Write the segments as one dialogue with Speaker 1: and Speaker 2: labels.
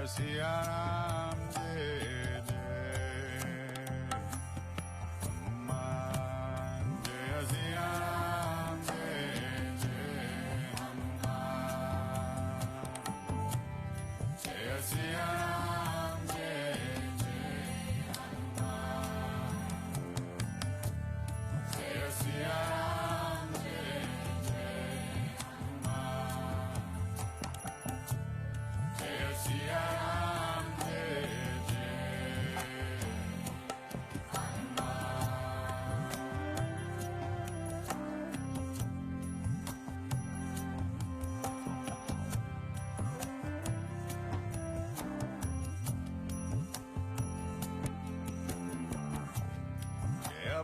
Speaker 1: Siya Ram Jai Jai Hanuman Jai Siya Ram Jai Jai Hanuman Jai Siya Ram Jai Jai Hanuman Jai Siya Ram Jai Jai Hanuman Jai Siya Ram Jai Jai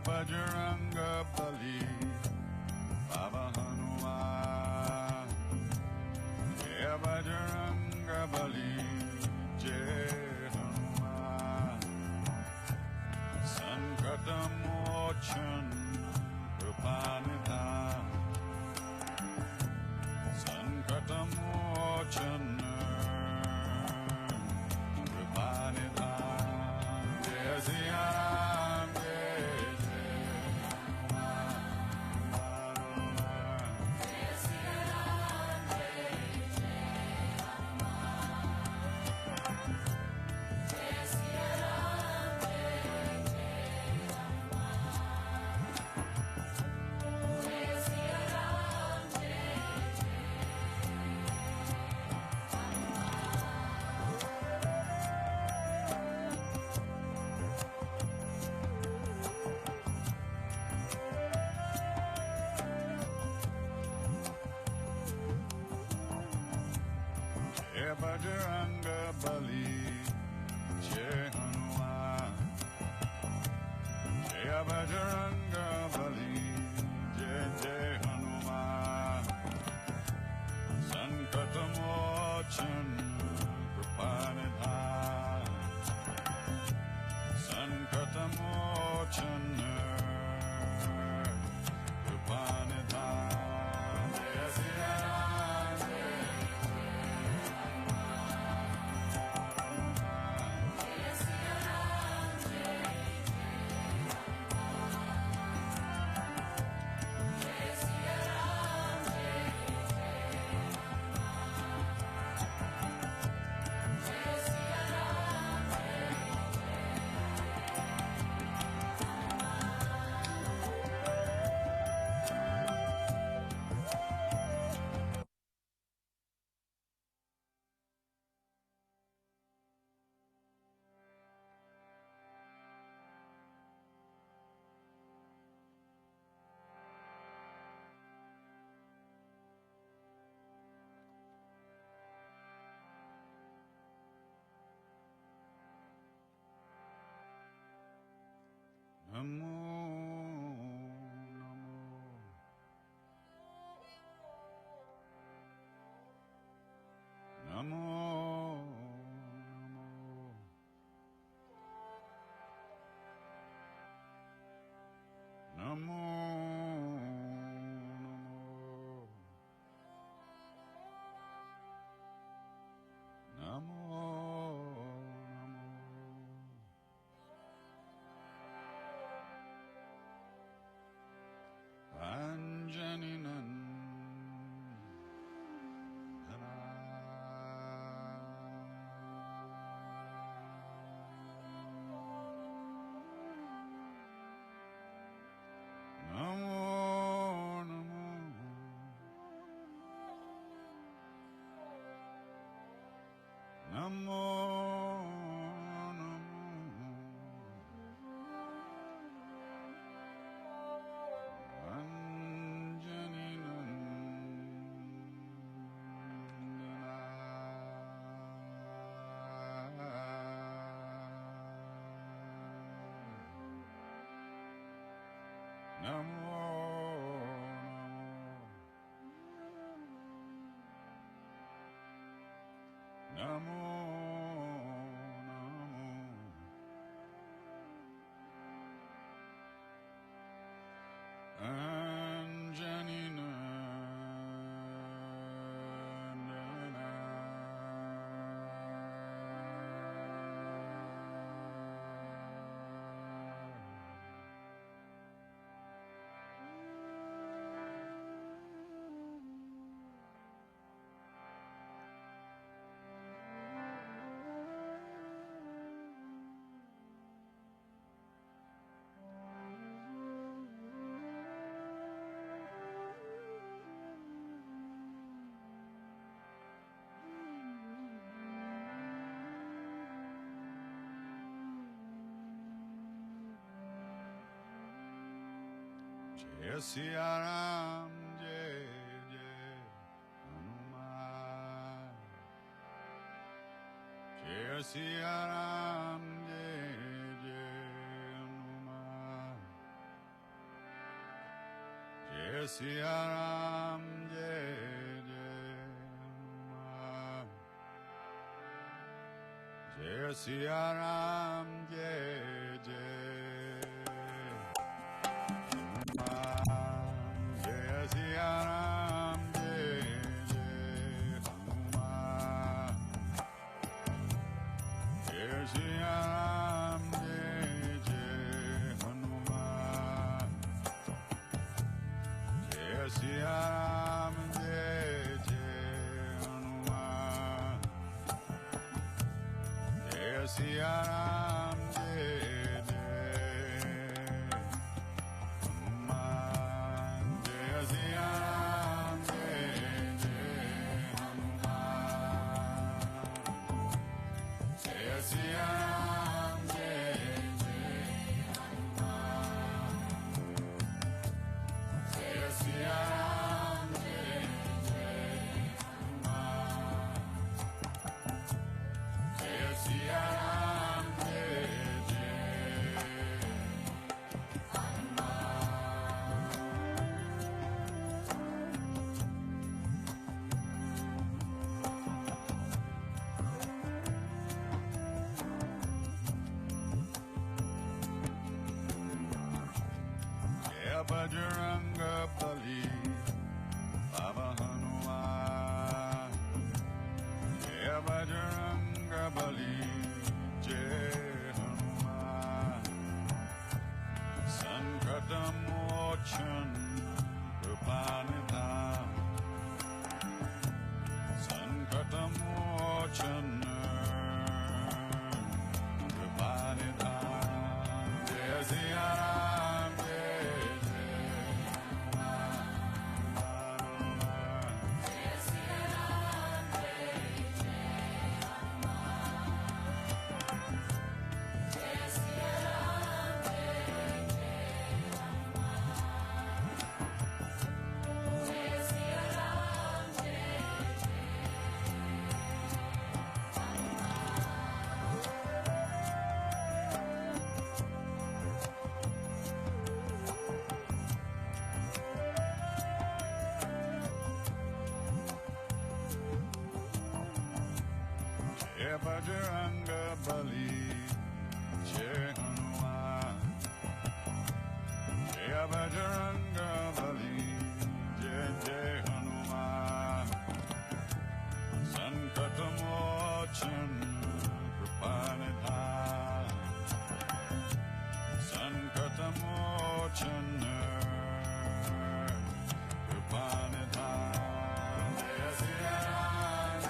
Speaker 1: Bajranga Bali Baba Hanuman Jai Bajranga Bali Jai Hanuman Sankatamochan Krupanidhan Sankatamochan Krupanidhan Jai Siya Ram Jai Jai Hanuman Jai Siya Ram Jai Jai Hanuman Jai Siya Ram Jai Jai Hanuman Jai Siya Ram Jai Jai Bajranga Bali Jai Hanuman Jai Bajranga Bali Jai Jai Hanuman Sankatamochan Krupanidhan Sankatamochan Krupanidhan Jai Siya Ram Jai Jai Siya Ram Jai Jai Siya Ram Jai Jai Siya Ram Namo Namo Namo Anjanina Jai Siya Ram, Jai Jai Hanuman. Jai Siya Ram, Jai Jai Hanuman. Jai Siya Ram, Jai Jai Hanuman. Jai Siya Ram, Jai Jai Jai Siya Ram, Jai Jai Hanuman. Jai Siya Ram, Jai Jai Hanuman. Jai Siya Ram, Jai Jai Hanuman. Jai Siya Ram, Jai Bajranga Bali, Baba Hanuman. Jai Bajranga Bali, Jai Hanuman. Sankatam Mochan, Kripanidham. Sankatam Mochan, Kripanidham. Jai Siya Ram, Jai Bajranga Bali, Jai Hanuman. Jai Bajranga Bali, Jai Jai Hanuman. Sankatamochan, Kripanidham. Sankatamochan, Kripanidham. Jai Siya Ram,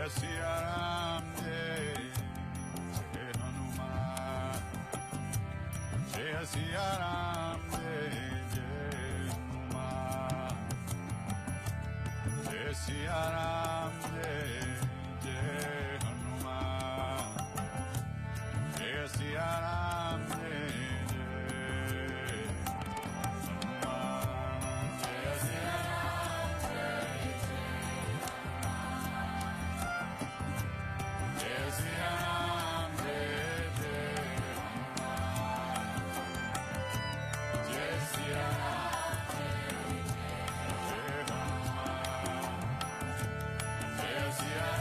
Speaker 1: Jai Siya Ram, Jai Jai Hanuman. Jai Siya Ram, Jai Jai Hanuman. Jai Siya Ram, Jai Jai Hanuman. Jai Siya Ram, Jai Jai Siya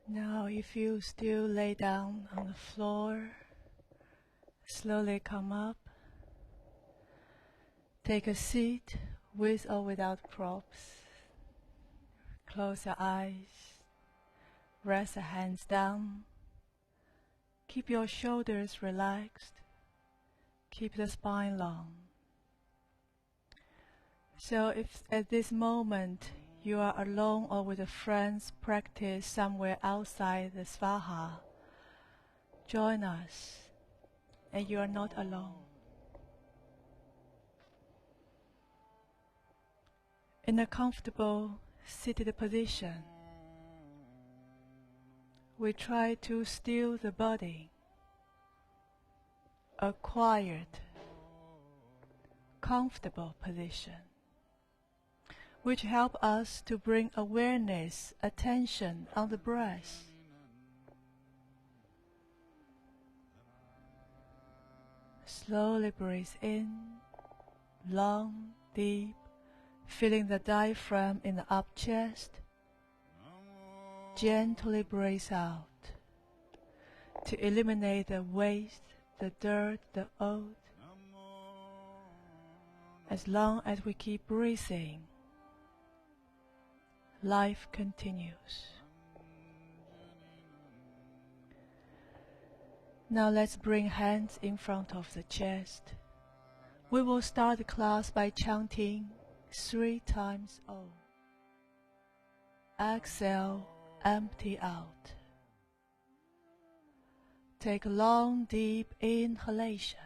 Speaker 2: Now, if you still lay down on the floor, slowly come up. Take a seat with or without props. Close your eyes. Rest the hands down. Keep your shoulders relaxed. Keep the spine long. So if at this moment you are alone or with a friend's practice somewhere outside the Svaha, join us, and you are not alone. In a comfortable seated position, we try to still the body, a quiet, comfortable position, which help us to bring awareness, attention on the breath. Slowly breathe in, long, deep, feeling the diaphragm in the up chest. Gently breathe out to eliminate the waste, the dirt, the old. As long as we keep breathing, life continues. Now let's bring hands in front of the chest. We will start the class by chanting 3 times Om. Exhale, empty out. Take a long, deep inhalation.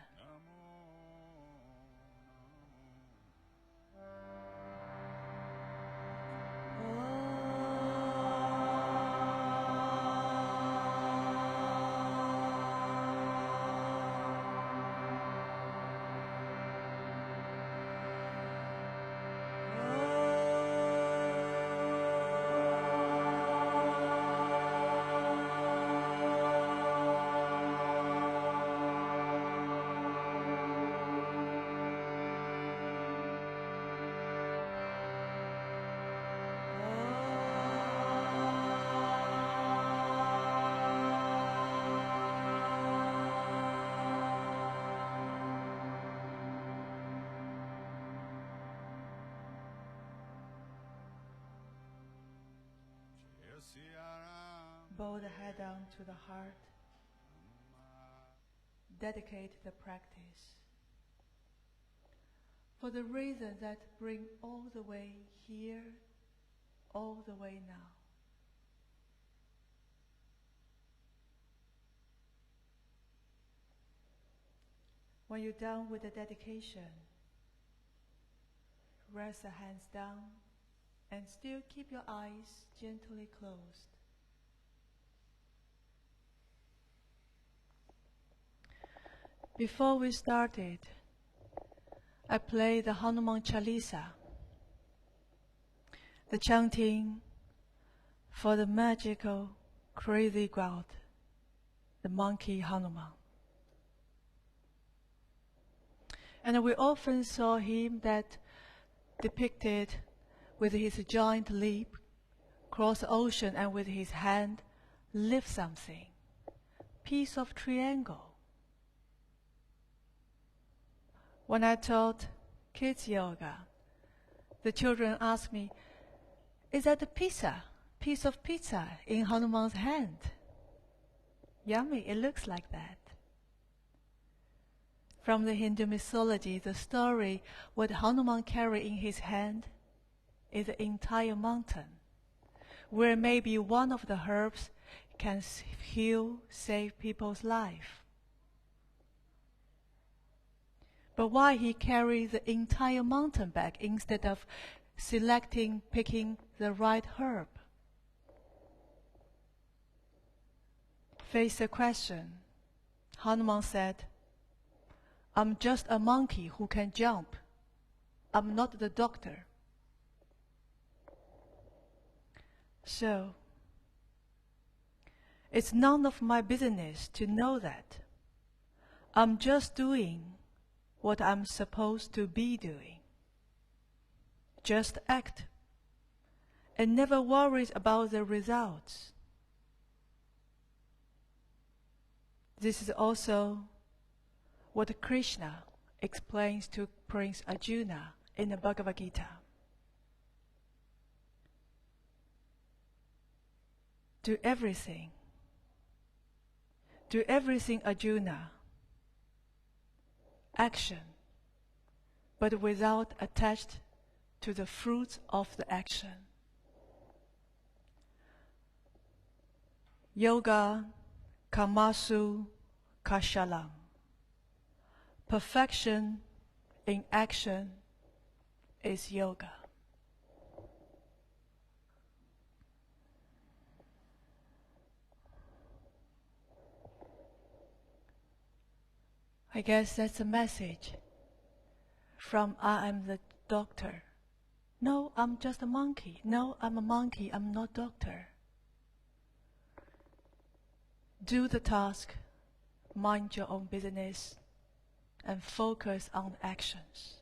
Speaker 2: Bow the head down to the heart. Dedicate the practice for the reason that bring all the way here, all the way now. When you're done with the dedication, rest the hands down and still keep your eyes gently closed. Before we started, I played the Hanuman Chalisa, the chanting for the magical, crazy god, the monkey Hanuman. And we often saw him that depicted with his giant leap, cross the ocean, and with his hand lift something, piece of triangle. When I taught kids yoga, the children asked me, is that a piece of pizza in Hanuman's hand? Yummy, it looks like that. From the Hindu mythology, the story what Hanuman carried in his hand is an entire mountain, where maybe one of the herbs can heal, save people's life. But why he carried the entire mountain back instead of picking the right herb? faced a question. Hanuman said, "I'm just a monkey who can jump. I'm not the doctor." So, it's none of my business to know that. I'm just doing what I'm supposed to be doing. Just act, and never worry about the results. This is also what Krishna explains to Prince Arjuna in the Bhagavad Gita. Do everything, Arjuna. Action, but without attached to the fruits of the action. Yoga kamasu kashalam. Perfection in action is yoga. I guess that's a message from I am the doctor. No, I'm just a monkey. No, I'm a monkey. I'm not doctor. Do the task, mind your own business, and focus on actions.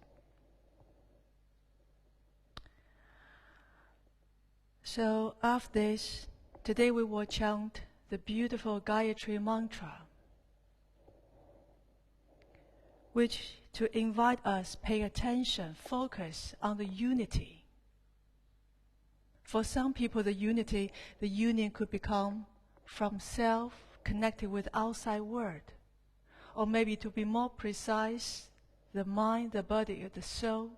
Speaker 2: So after this, today we will chant the beautiful Gayatri mantra, which to invite us pay attention, focus on the unity. For some people, the union could become from self connected with outside world, or maybe to be more precise, the mind, the body, the soul,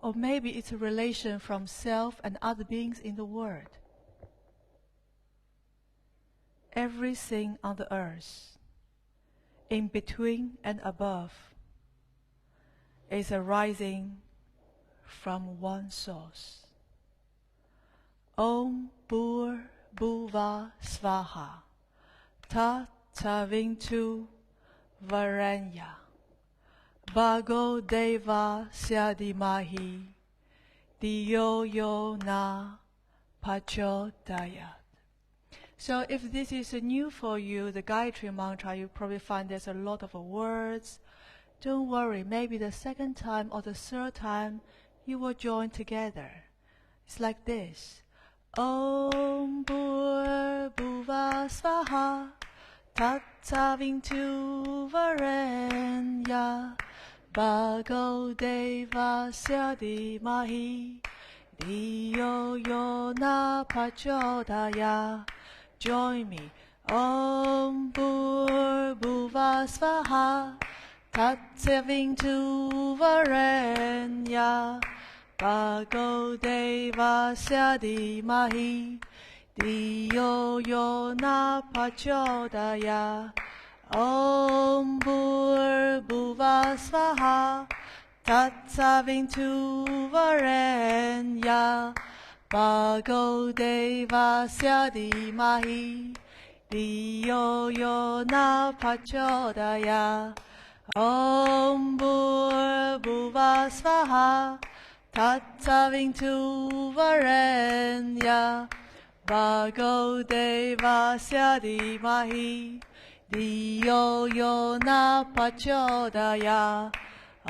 Speaker 2: or maybe it's a relation from self and other beings in the world. Everything on the earth, in between and above, is arising from one source. Om Bhur Bhuva Svaha Tat Savintu Varanya Bhago Deva Syadimahi Diyo Yo Na Pachodayat. So if this is new for you, the Gayatri mantra, you probably find there's a lot of words. Don't worry, maybe the second time or the third time you will join together. It's like this. Om Bhur Bhuva Svaha Tat Savintu Varanya Bhago Deva Syadimahi Diyo Yo Na Pachodaya. Join me. Om Bhur Bhuva Svaha Tat Savintu Varanya Bhago Deva Syadimahi Diyo Yo Na Pachodaya. Om Bhur Bhuva Svaha Tat Savintu Varanya Bhago Deva Syadimahi Diyo Yo Na Pachodaya. Om Bhur Bhuva Svaha Tat Savintu Varanya Bhago Deva Syadimahi Diyo Yo Na Pachodaya.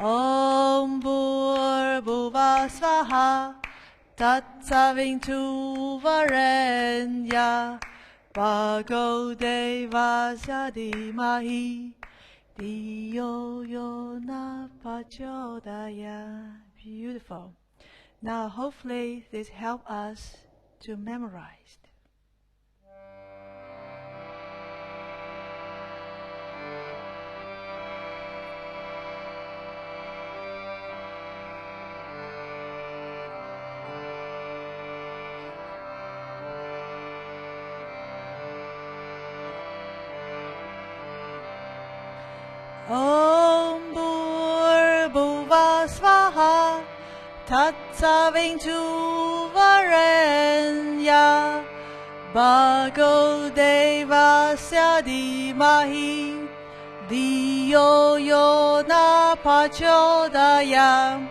Speaker 2: Om Bhur Bhuva Svaha Tat Savintu Varanya Bhago Deva Syadimahi Diyo Yo Na Pachodaya. Beautiful. Now hopefully this helps us to memorize. Om Bhur Bhuva Svaha Tat Savintu Varanya Bhargo Devasya Dhimahi Dhiyo Yo Na Prachodayam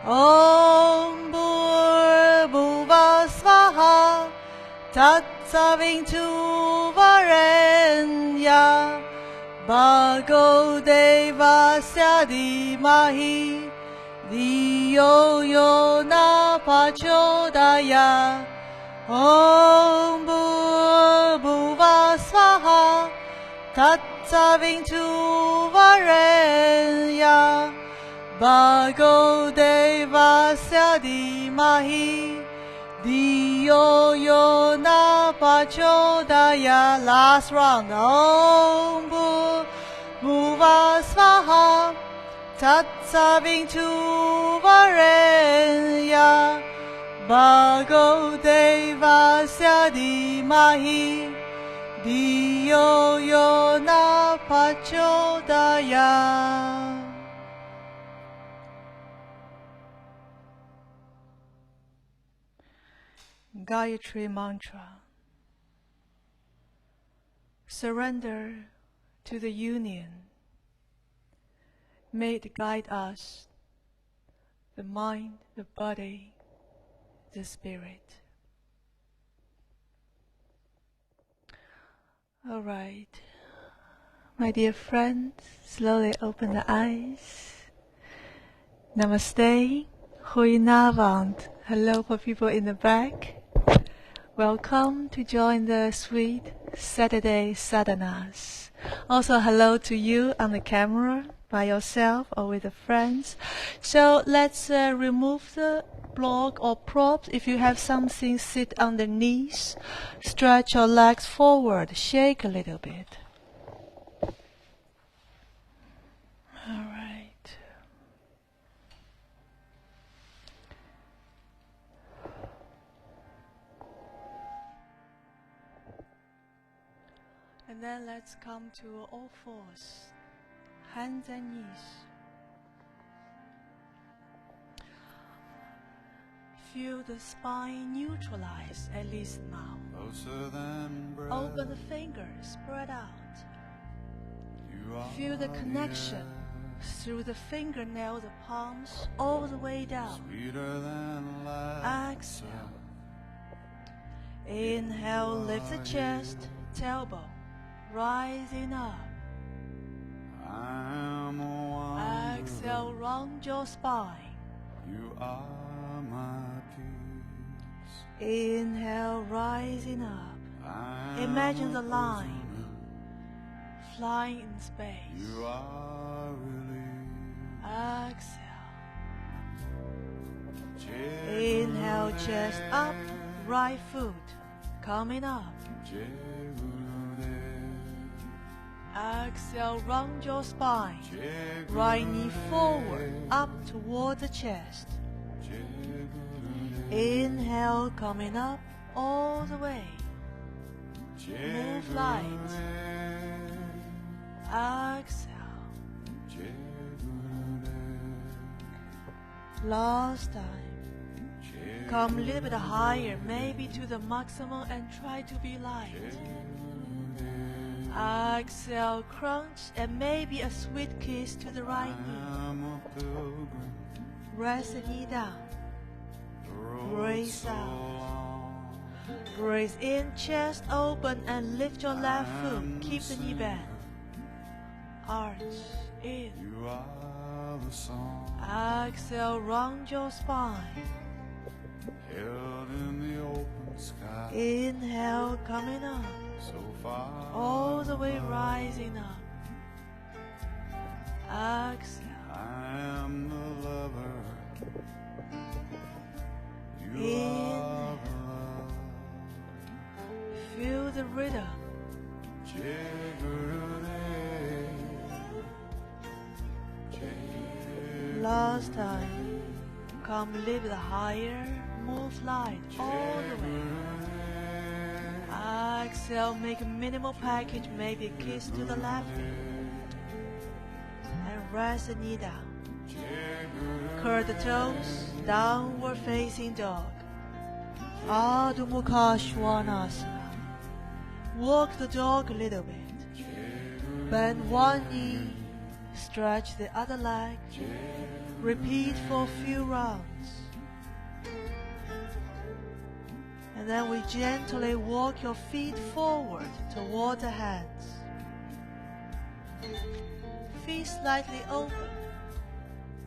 Speaker 2: Om Bhurbhuva Svaha Tatsavintuvarenya Bhargo Devasya Dhimahi Dhiyo Yo Na Prachodayam Om Bhurbhuva Svaha Tatsavintuvarenya Bhargo Devasya Dhimahi Dhiyo Yo Na Prachodayam. Last round. Om Bhurbhuva Svaha Tatsavintuvarenya Bhargo Devasya Dhimahi Dhiyo Yo Na Prachodayam. Gayatri Mantra. Surrender to the union. May it guide us, the mind, the body, the spirit. All right, my dear friends, slowly open the eyes. Namaste, Goedenavond. Hello for people in the back. Welcome to join the sweet Saturday sadhanas. Also hello to you on the camera, by yourself or with the friends. So let's remove the block or props. If you have something, sit on the knees. Stretch your legs forward. Shake a little bit. All right. And then let's come to all fours. Hands and knees. Feel the spine neutralize, at least now. Open the fingers, spread out. Feel the connection through the fingernail, the palms, all the way down. Exhale. Inhale, lift the chest, tailbone, rising up. Exhale, round your spine.
Speaker 1: You are my peace.
Speaker 2: Inhale, rising up. Imagine the line flying in space.
Speaker 1: You are relief.
Speaker 2: Exhale. Inhale, chest up, right foot coming up. Exhale, round your spine. Right knee forward, up toward the chest. Inhale, coming up all the way. Move light. Exhale. Last time. Come a little bit higher, maybe to the maximum, and try to be light. Exhale, crunch, and maybe a sweet kiss to the right knee. Rest the knee down. Breathe out. Breathe in, chest open, and lift your left foot. Keep the knee bent. Arch in. Exhale, round your spine. Inhale, coming up. All the way rising up. Exhale.
Speaker 1: I am the lover. You
Speaker 2: Inhale.
Speaker 1: are the love.
Speaker 2: Feel the rhythm. Last time. Come a little bit higher. Move light all the way. Exhale, make a minimal package, maybe a kiss to the left hip. And rest the knee down. Curl the toes, downward facing dog. Adho Mukha Svanasana. Walk the dog a little bit. Bend one knee, stretch the other leg. Repeat for a few rounds. And then we gently walk your feet forward toward the hands. Feet slightly open.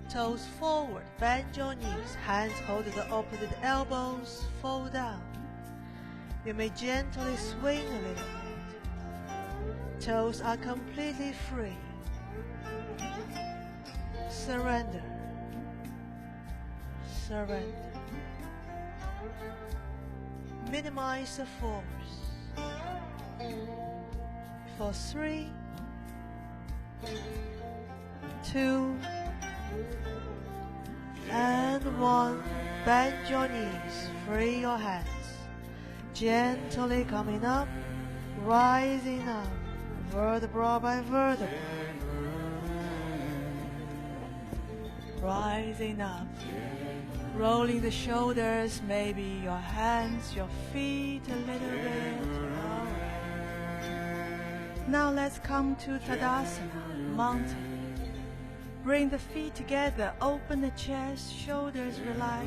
Speaker 2: Toes forward, bend your knees. Hands hold the opposite elbows, fall down. You may gently swing a little bit. Toes are completely free. Surrender. Surrender. Minimize the force. For 3, 2, and 1. Bend your knees, free your hands. Gently coming up, rising up, vertebra by vertebra. Rising up, rolling the shoulders, maybe your hands, your feet a little bit. Now let's come to Tadasana, mountain. Bring the feet together, open the chest, shoulders relax,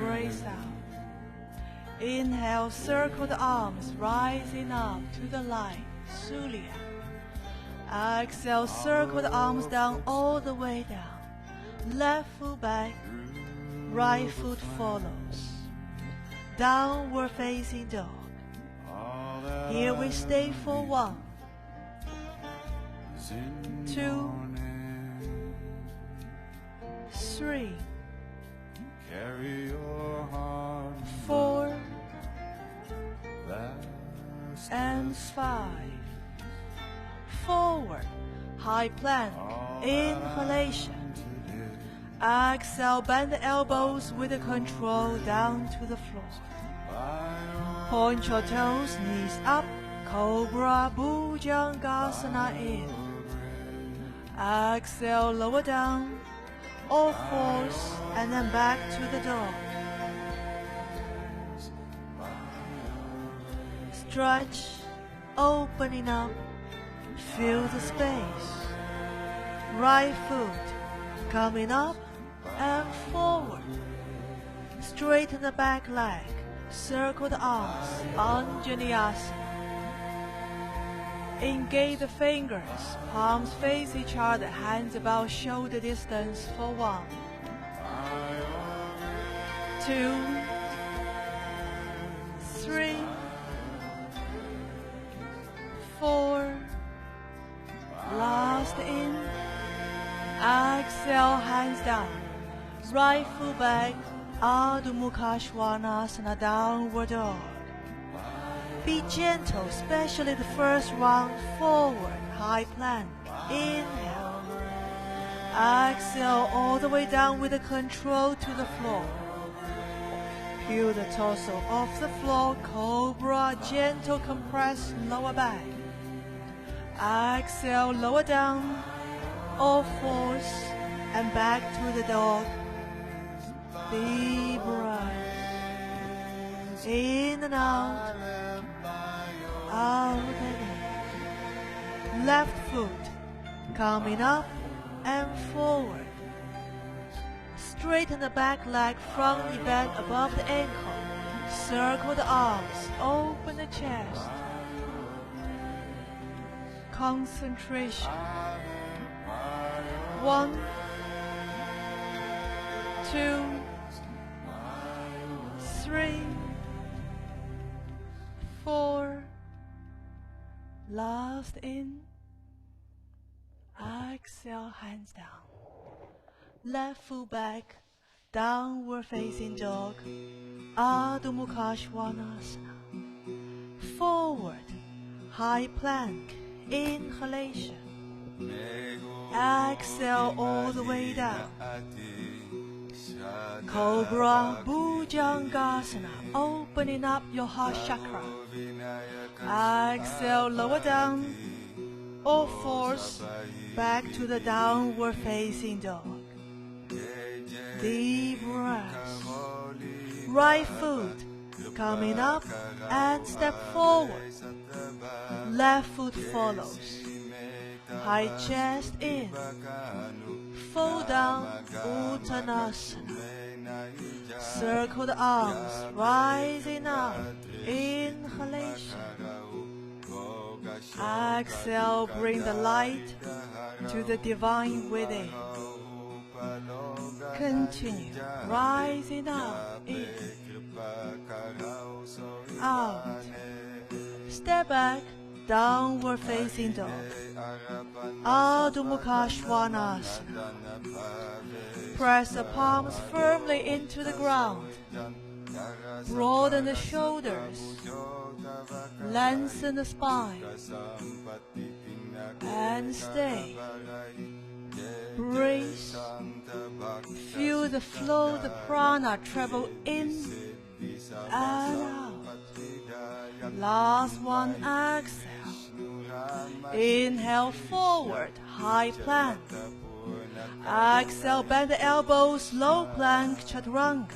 Speaker 2: raise out. Inhale, circle the arms, rising up to the line, Surya. Exhale, circle the arms down all the way down. Left foot back, right foot follows. Downward facing dog. Here we stay for 1, 2, 3, 4, and 5. Forward, high plank, inhalation. Exhale, bend the elbows with the control down to the floor. Point your toes, knees up, Cobra Bhujangasana in. Exhale, lower down, all fours, and then back to the dog. Stretch, opening up, feel the space. Right foot coming up and forward. Straighten the back leg, circle the arms, Anjaneyasana. Engage the fingers, palms face each other, hands about shoulder distance for 1, 2, 3, 4. Last in. Exhale, hands down. Right foot back, Adho Mukha Svanasana, downward dog. Be gentle, especially the first round. Forward, high plank. Inhale. Exhale, all the way down with the control to the floor. Peel the torso off the floor. Cobra, gentle compress lower back. Exhale, lower down, all fours, and back to the dog. Deep breath. In and out, out and in. Left foot coming up and forward. Straighten the back leg, front knee bend above the ankle. Circle the arms, open the chest. Concentration. 1, 2, 3, 4. Last in. Exhale, hands down. Left foot back, downward facing dog. Adho Mukha Svanasana. Forward, high plank. Inhalation. Exhale all the way down. Cobra Bhujangasana, opening up your heart chakra. Exhale, lower down, all fours, back to the downward facing dog. Deep breath. Right foot coming up and step forward. Left foot follows. High chest in. Fold down, Uttanasana. Circle the arms, rising up. Inhalation. Exhale, bring the light to the divine within. Continue, rising up, in, out. Step back, downward facing dog. Adho Mukha Svanasana. Press the palms firmly into the ground. Broaden the shoulders. Lengthen the spine. And stay. Breathe. Feel the flow, the prana travel in and out. Last one, exhale. Inhale forward, high plank. Exhale, bend the elbows, low plank, chaturanga.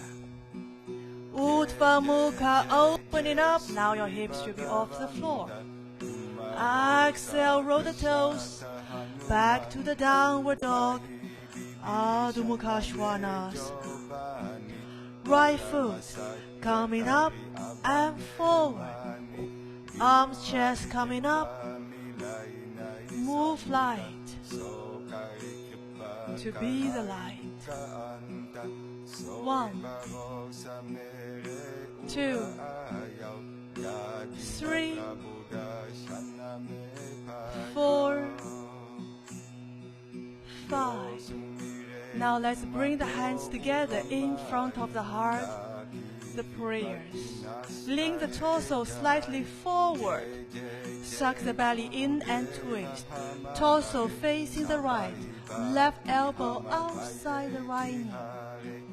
Speaker 2: Uddhva Mukha, opening up. Now your hips should be off the floor. Exhale, roll the toes. Back to the downward dog. Adho Mukha Svanasana. Right foot coming up and forward. Arms, chest coming up. Move light to be the light. 1, 2, 3, 4, 5. Now let's bring the hands together in front of the heart. The prayers. Lean the torso slightly forward. Suck the belly in and twist. Torso facing the right. Left elbow outside the right knee.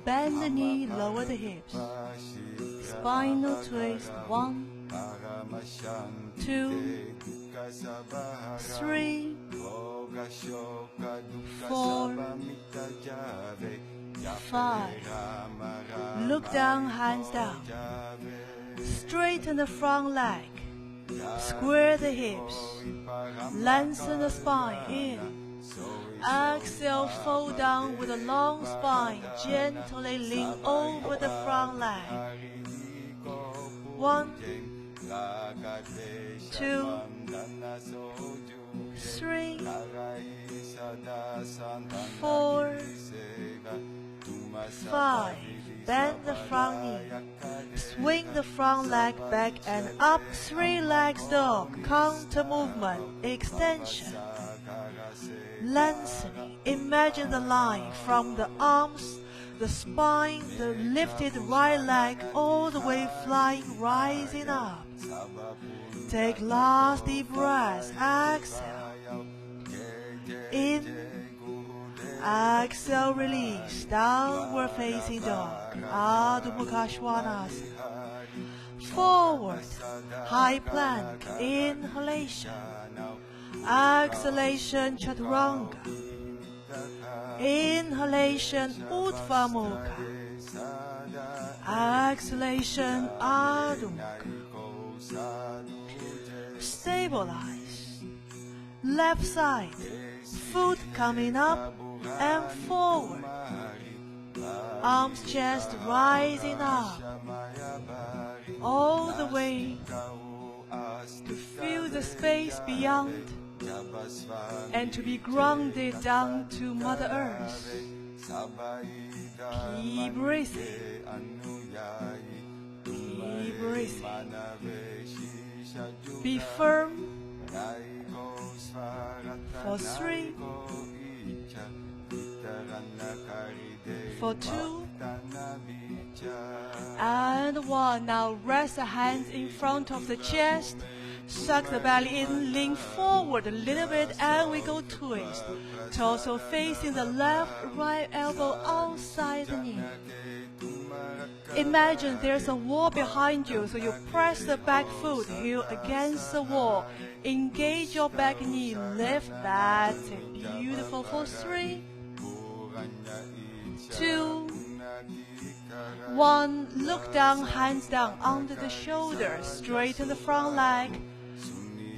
Speaker 2: Bend the knee, lower the hips. Spinal twist. 1, 2, 3, 4, 5. Look down, hands down. Straighten the front leg. Square the hips. Lengthen the spine in. Exhale, fold down with a long spine. Gently lean over the front leg. 1, 2, 3, 4, 5. Bend the front knee. Swing the front leg back and up. 3 legs dog. Counter movement. Extension. Lengthening. Imagine the line from the arms, the spine, the lifted right leg, all the way flying, rising up. Take last deep breath. Exhale. In. Exhale, release. Downward facing dog. Adho Mukha Svanasana. Forward. High plank. Inhalation. Exhalation, chaturanga. Inhalation, Uddhva Mukha. Exhalation, Adho Mukha. Stabilize. Left side. Foot coming up and forward. Arms, chest rising up. All the way to feel the space beyond and to be grounded down to Mother Earth. Keep breathing. Keep breathing. Be firm for 3, for 2, and 1. Now rest the hands in front of the chest. Suck the belly in, lean forward a little bit, and we go twist. Torso facing the left, right elbow outside the knee. Imagine there's a wall behind you, so you press the back foot, heel against the wall. Engage your back knee, lift that. Beautiful for 3, 2, 1. Look down, hands down under the shoulders. Straighten the front leg.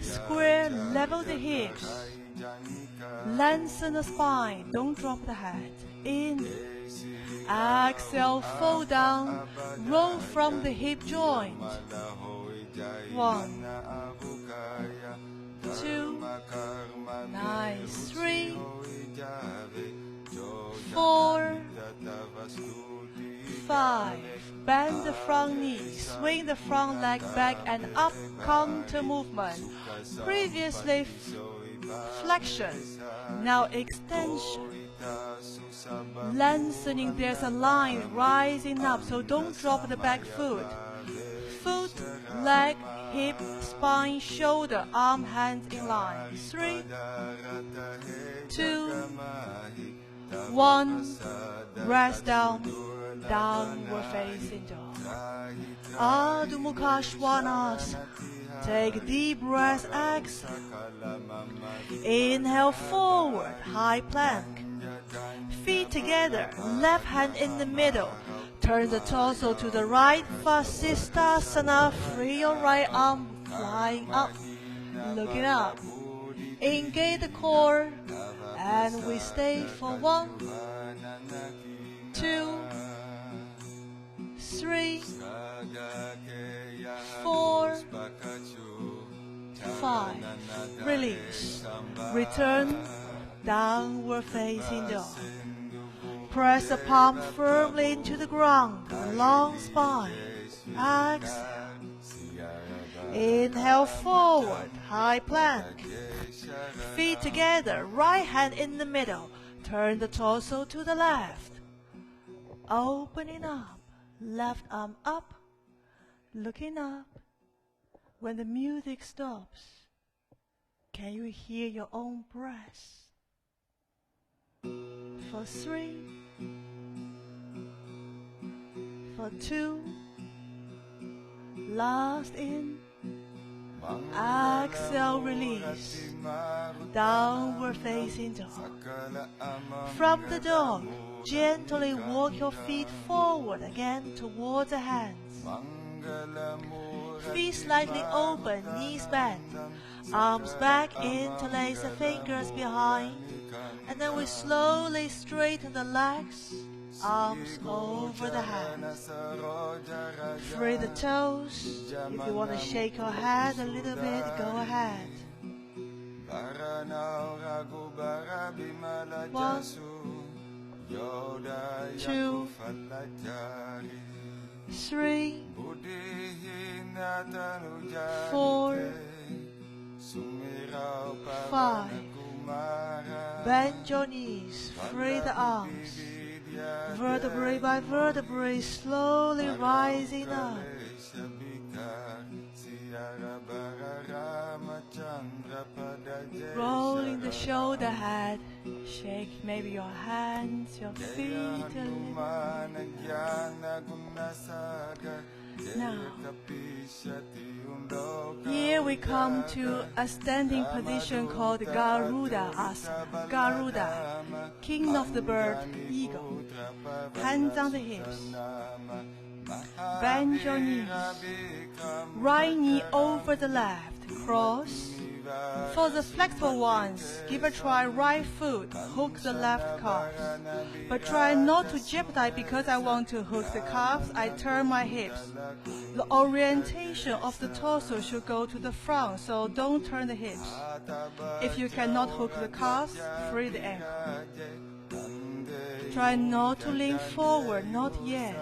Speaker 2: Square, level the hips. Lengthen the spine. Don't drop the head. In. Exhale, fall down. Roll from the hip joint. 1, 2, nice. 3, 4, 5. Bend the front knee. Swing the front leg back and up. Counter movement. Previously flexion. Now extension. Lengthening, there's a line rising up, so don't drop the back foot. Foot, leg, hip, spine, shoulder, arm, hands in line. 3, 2, 1. Rest down, downward facing dog. Adho Mukha Svanasana. Take a deep breath, exhale. Inhale forward, high plank. Feet together, left hand in the middle. Turn the torso to the right, Vasisthasana. Free your right arm, flying up, looking up. Engage the core, and we stay for 1, 2, 3, 4, 5. Release. Return, downward facing dog. Press the palm firmly into the ground. Long spine. Exhale. Inhale forward, high plank. Feet together, right hand in the middle. Turn the torso to the left. Opening up, left arm up, looking up. When the music stops, can you hear your own breath? For 3, for 2, last in, exhale, release, downward facing dog. From the dog, gently walk your feet forward again towards the hands. Feet slightly open, knees bent, arms back, interlace the fingers behind, and then we slowly straighten the legs, arms over the hands. Free the toes. If you want to shake your head a little bit, go ahead. 1, 2, 3, 4, 5. Bend your knees, free the arms. Vertebrae by vertebrae, slowly rising up. Rolling the shoulder head. Shake maybe your hands, your feet a little. Now, here we come to a standing position called Garuda Asana. Garuda, king of the bird, eagle. Hands on the hips. Bend your knees. Right knee over the left. Cross. For the flexible ones, give a try right foot, hook the left calf. But try not to jeopardize because I want to hook the calves, I turn my hips. The orientation of the torso should go to the front, so don't turn the hips. If you cannot hook the calves, free the ankle. Try not to lean forward, not yet.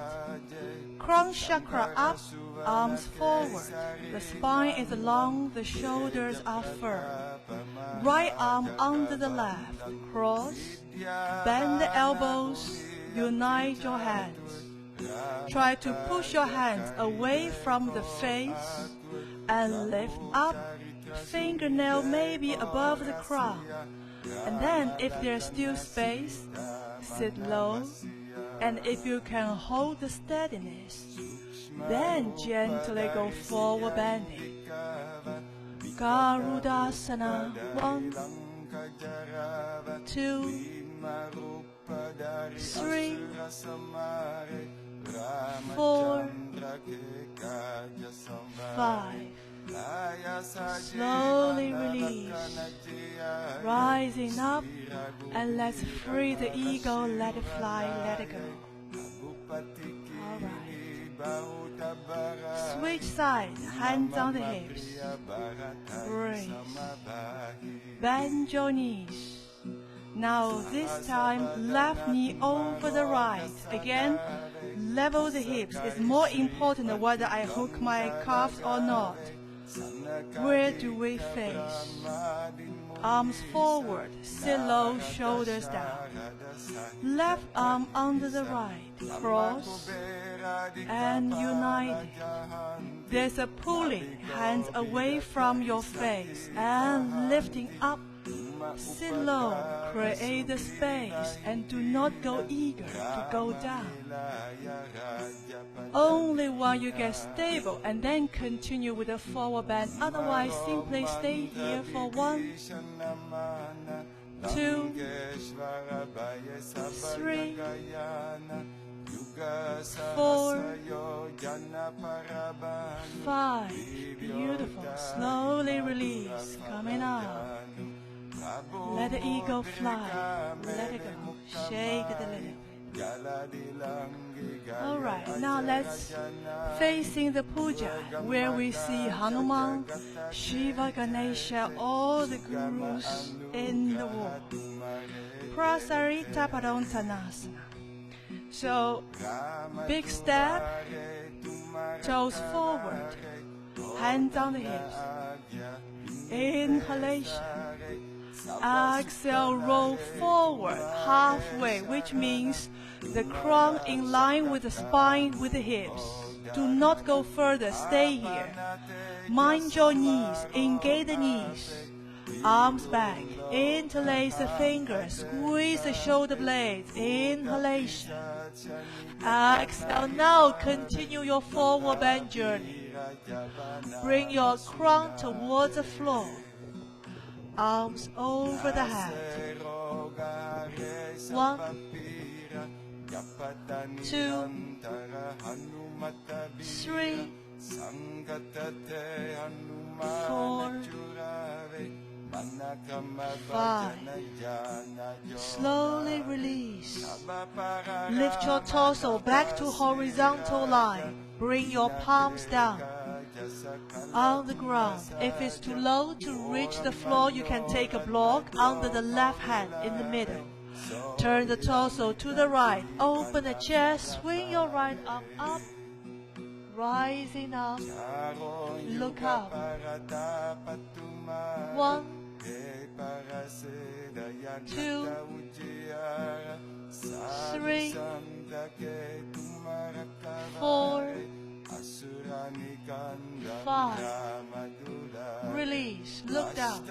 Speaker 2: Crown chakra up, arms forward. The spine is long, the shoulders are firm. Right arm under the left. Cross. Bend the elbows. Unite your hands. Try to push your hands away from the face and lift up. Fingernail maybe above the crown. And then if there's still space, sit low. And if you can hold the steadiness, then gently go forward bending. Garudasana. 1, 2, 3, 4, 5. Slowly release, rising up, and let's free the ego, let it fly, let it go. Alright. Switch side, hands on the hips. Breathe. Bend your knees. Now this time, left knee over the right. Again, level the hips. It's more important whether I hook my calves or not. Where do we face? Arms forward, sit low, shoulders down. Left arm under the right, cross and unite. There's a pulling, hands away from your face and lifting up. Sit low, create the space, and do not go eager to go down. Only when you get stable and then continue with a forward bend. Otherwise, simply stay here for 1, 2, 3, 4, 5. Beautiful. Slowly release, coming up. Let the ego fly. Let it go. Shake it a little bit. Alright, now let's facing the puja, where we see Hanuman, Shiva, Ganesha, all the gurus in the wall. Prasarita Padontanasana. So, big step, toes forward, hands on the hips. Inhalation. Exhale, roll forward halfway, which means the crown in line with the spine with the hips. Do not go further, stay here. Mind your knees, engage the knees. Arms back, interlace the fingers, squeeze the shoulder blades. Inhalation. Exhale, now continue your forward bend journey. Bring your crown towards the floor. Arms over the head. 1, 2, 3, 4, 5. Slowly release. Lift your torso back to horizontal line. Bring your palms down. On the ground. If it's too low to reach the floor, you can take a block under the left hand in the middle. Turn the torso to the right. Open the chest. Swing your right arm up. Rising up. Look up. 1, 2, 3, 4, 5. Release. Look down.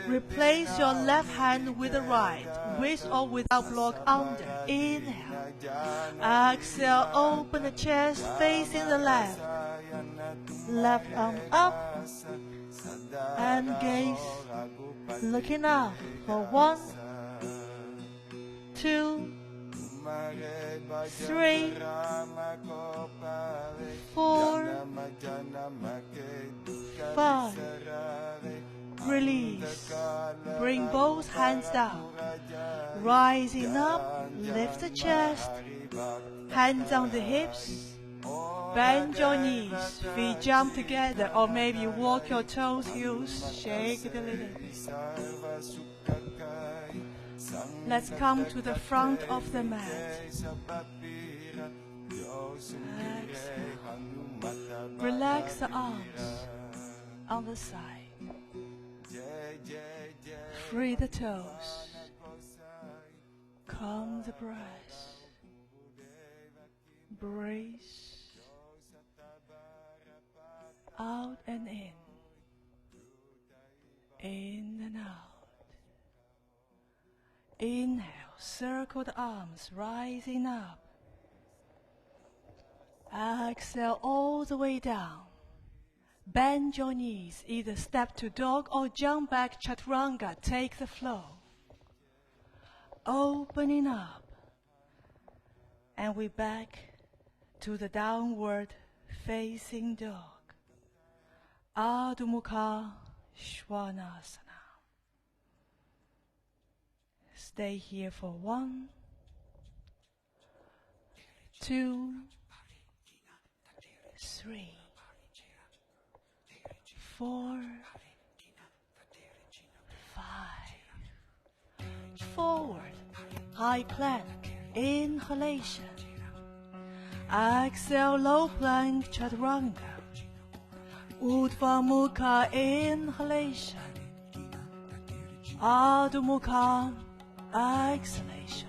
Speaker 2: Replace your left hand with the right, with or without block under. Inhale. Exhale. Open the chest, facing the left. Left arm up and gaze. Looking up for 1, 2, 3, 4, 5. Release. Bring both hands down. Rising up, lift the chest. Hands on the hips. Bend your knees. Feet jump together, or maybe walk your toes, heels. Shake it a little bit. Let's come to the front of the mat. Relax the arms on the side. Free the toes. Calm the breath. Breathe. Out and in. In and out. Inhale, circle the arms, rising up. Exhale all the way down. Bend your knees, either step to dog or jump back chaturanga, take the flow. Opening up. And we back to the downward facing dog. Adho Mukha Svanasana. Stay here for 1, 2, 3, 4, 5. Forward, high plank, inhalation. Exhale, low plank, chaturanga. Urdhva Mukha, inhalation. Adho Mukha, exhalation.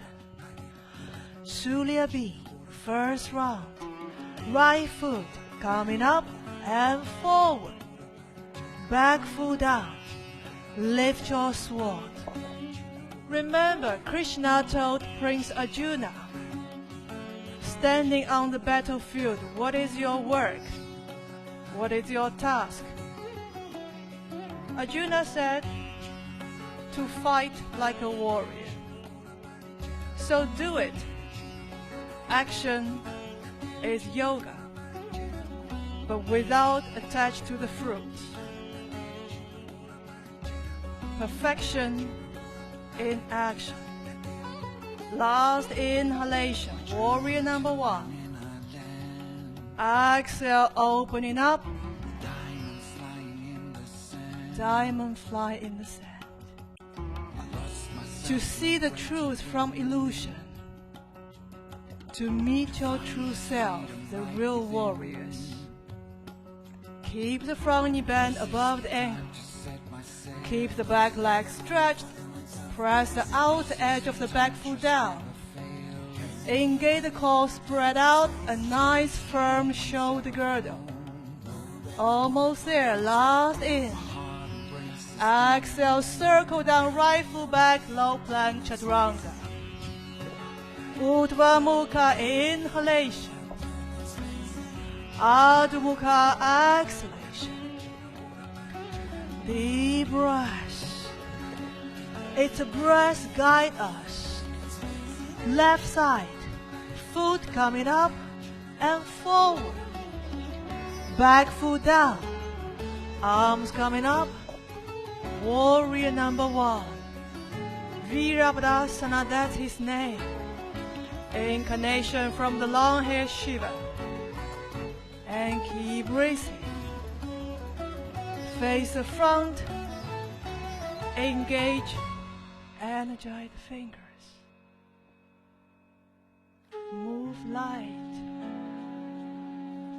Speaker 2: Surya B, first round. Right foot coming up and forward. Back foot down. Lift your sword. Remember, Krishna told Prince Arjuna, standing on the battlefield, what is your work? What is your task? Arjuna said, to fight like a warrior. So do it. Action is yoga, but without attached to the fruit. Perfection in action. Last inhalation, warrior number 1. Exhale, opening up. Diamond fly in the sand. To see the truth from illusion. To meet your true self, the real warriors. Keep the front knee bent above the ankles. Keep the back leg stretched. Press the outer edge of the back foot down. Engage the core, spread out, a nice firm shoulder girdle. Almost there, last in. Exhale, circle down, right foot back, low plank, chaturanga. Urdhva Mukha, inhalation. Adho Mukha, exhalation. Deep breath. It's a breath guide us. Left side, foot coming up and forward. Back foot down, arms coming up. Warrior number 1. Virabhadasana, that's his name. Incarnation from the long-haired Shiva. And keep breathing. Face the front. Engage. Energize the fingers. Move light.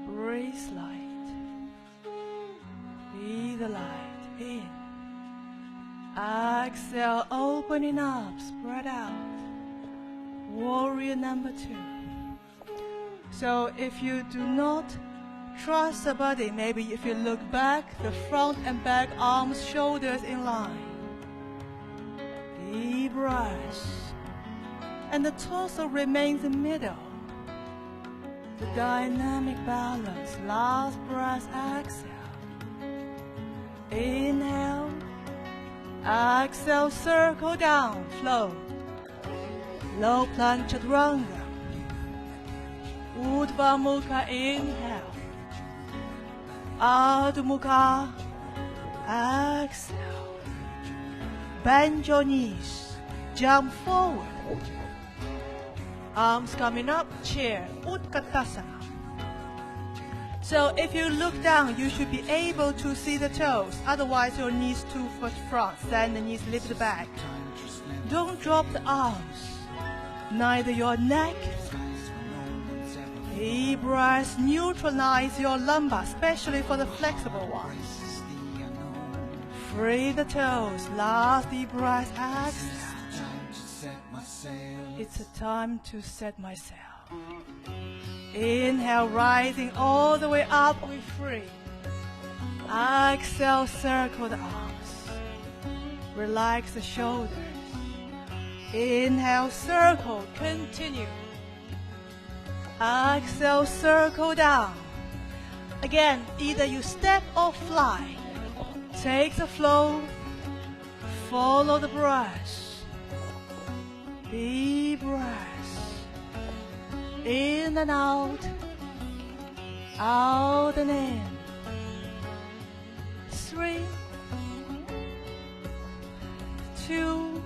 Speaker 2: Breathe light. Be the light in. Exhale, opening up, spread out. Warrior number 2. So if you do not trust the body, maybe if you look back, the front and back arms, shoulders in line. Deep breath. And the torso remains in the middle. The dynamic balance. Last breath, exhale. Inhale. Exhale, circle down, float. Low plank, chaturanga. Urdhva Mukha, inhale. Adho Mukha, exhale. Bend your knees, jump forward. Arms coming up, chair, Utkatasana. So if you look down, you should be able to see the toes. Otherwise, your knees too far front. Send the knees lift back. Don't drop the arms. Neither your neck. Deep breath. Neutralize your lumbar, especially for the flexible ones. Free the toes. Last deep breath. Exhale. It's a time to set myself. Inhale, rising all the way up, we free. Exhale, circle the arms. Relax the shoulders. Inhale, circle, continue. Exhale, circle down. Again, either you step or fly. Take the flow, follow the breath. Deep breath. In and out. Out and in. 3, 2,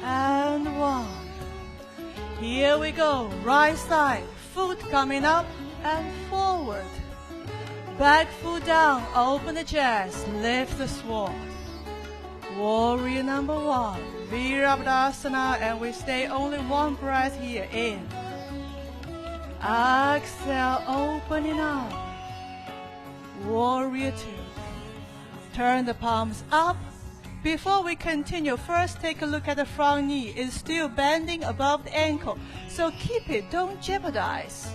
Speaker 2: and 1. Here we go. Right side. Foot coming up and forward. Back foot down. Open the chest. Lift the sword. Warrior number 1. Virabhadasana, and we stay only one breath here. In. Exhale, opening up. Warrior 2. Turn the palms up. Before we continue, first take a look at the front knee. It's still bending above the ankle, so keep it, don't jeopardize.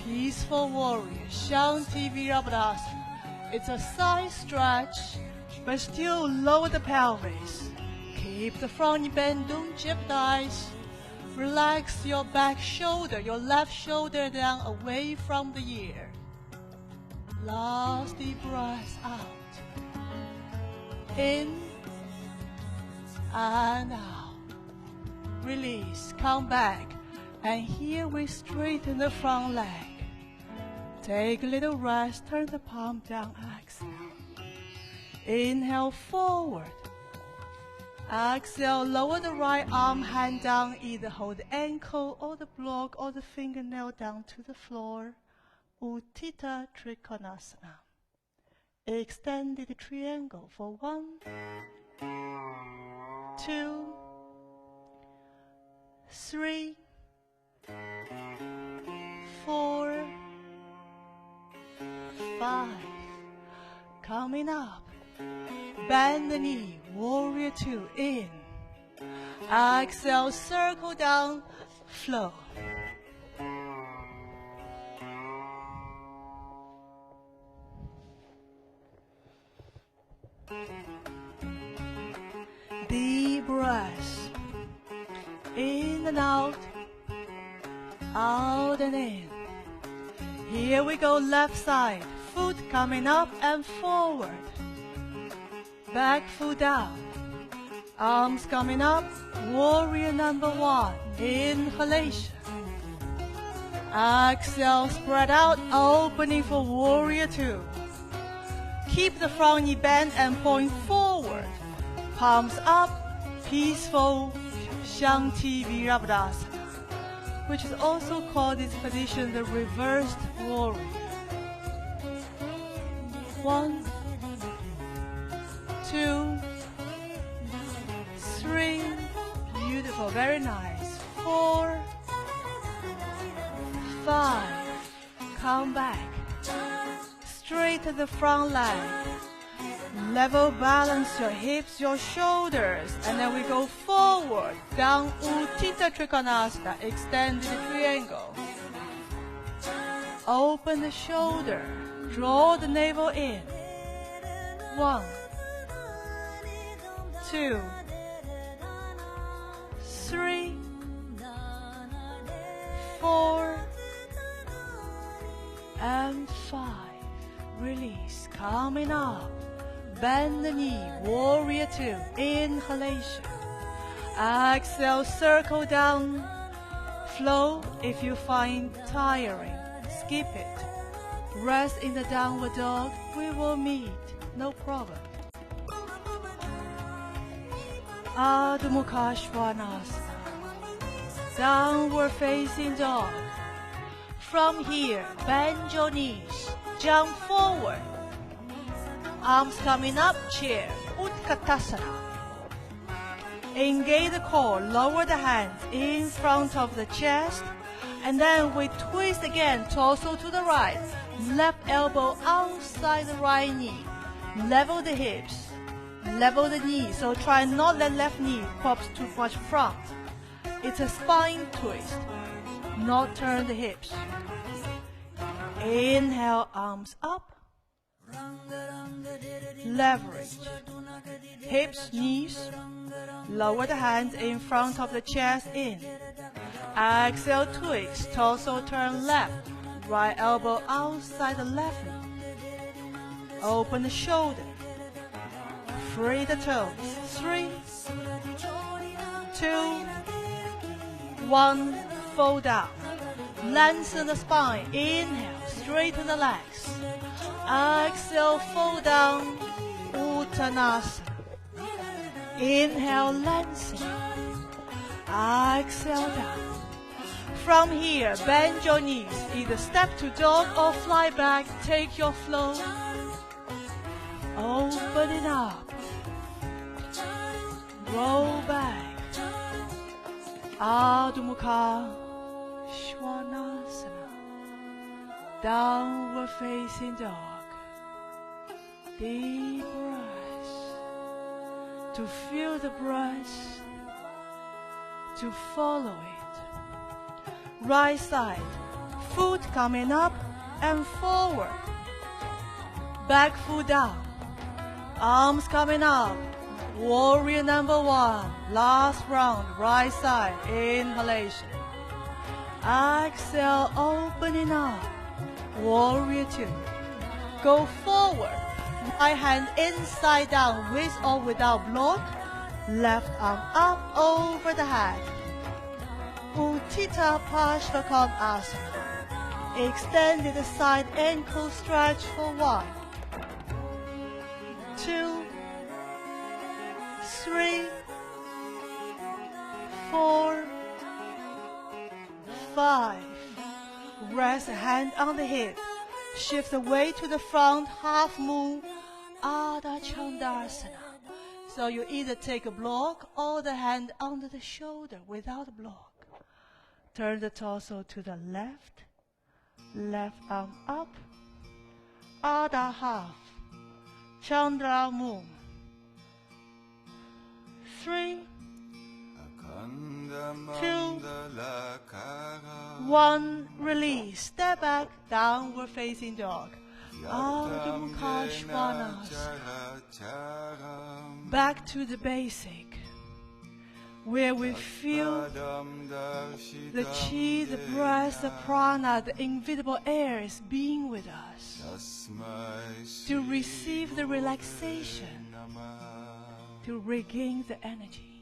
Speaker 2: Peaceful warrior, Shanti Virabhadasana. It's a side stretch, but still lower the pelvis. Keep the front knee bent, don't jeopardize. Relax your back shoulder, your left shoulder down away from the ear. Last deep breath out. In and out. Release, come back. And here we straighten the front leg. Take a little rest, turn the palm down, exhale. Inhale forward. Exhale, lower the right arm, hand down, either hold the ankle or the block or the fingernail down to the floor. Utthita Trikonasana. Extended triangle for 1, 2, 3, 4, 5. Coming up. Bend the knee. Warrior 2. In. Exhale. Circle down. Flow. Deep breath. In and out. Out and in. Here we go. Left side. Foot coming up and forward. Back foot down. Arms coming up. Warrior number 1. Inhalation. Exhale. Spread out. Opening for warrior 2. Keep the front knee bent and point forward. Palms up. Peaceful Shanti Virabhadasana, which is also called this position the reversed warrior. 1, 2, 3, beautiful, very nice. 4, 5, come back. Straighten the front leg. Level balance your hips, your shoulders, and then we go forward, down Utthita Trikonasana, extend the triangle. Open the shoulder, draw the navel in. 1, 2, 3, 4, and 5. Release, coming up. Bend the knee, warrior 2, inhalation. Exhale, circle down. Flow. If you find tiring, skip it. Rest in the downward dog. We will meet, no problem. Adho Mukha Svanasana. Downward facing dog. From here, bend your knees, jump forward. Arms coming up, chair, Utkatasana. Engage the core, lower the hands in front of the chest, and then we twist again, torso to the right, left elbow outside the right knee, level the hips, level the knee, so try not let left knee pops too much front. It's a spine twist, not turn the hips. Inhale, arms up. Leverage. Hips, knees. Lower the hands in front of the chest in. Exhale, twist. Torso turn left. Right elbow outside the left knee. Open the shoulder. Free the toes. 3, 2, 1. fold down. Lengthen the spine. Inhale, straighten the legs. Exhale, fold down. Uttanasana. Inhale, lengthen. Exhale down. From here, bend your knees. Either step to dog or fly back. Take your flow. Open it up. Roll back. Adho Mukha Svanasana. Downward facing dog. Deep breath. To feel the breath. To follow it. Right side. Foot coming up and forward. Back foot down. Arms coming up. Warrior number one. Last round. Right side. Inhalation. Exhale. Opening up. Warrior two. Go forward. Right hand inside down with or without block. Left arm up over the head. Utthita Parsvakonasana. Extended the side ankle stretch for 1, 2, 3, 4, 5. Rest a hand on the hip. Shift the weight to the front, half moon, Ardha Chandasana. So you either take a block or the hand under the shoulder without a block. Turn the torso to the left. Left arm up. Ardha half. Chandra moon. 3, 2, 1. Release. Step back. Downward facing dog. Adho Mukha Svanasana. Back to the basic, where we feel the chi, the breath, the prana, the invisible air is being with us. To receive the relaxation, to regain the energy.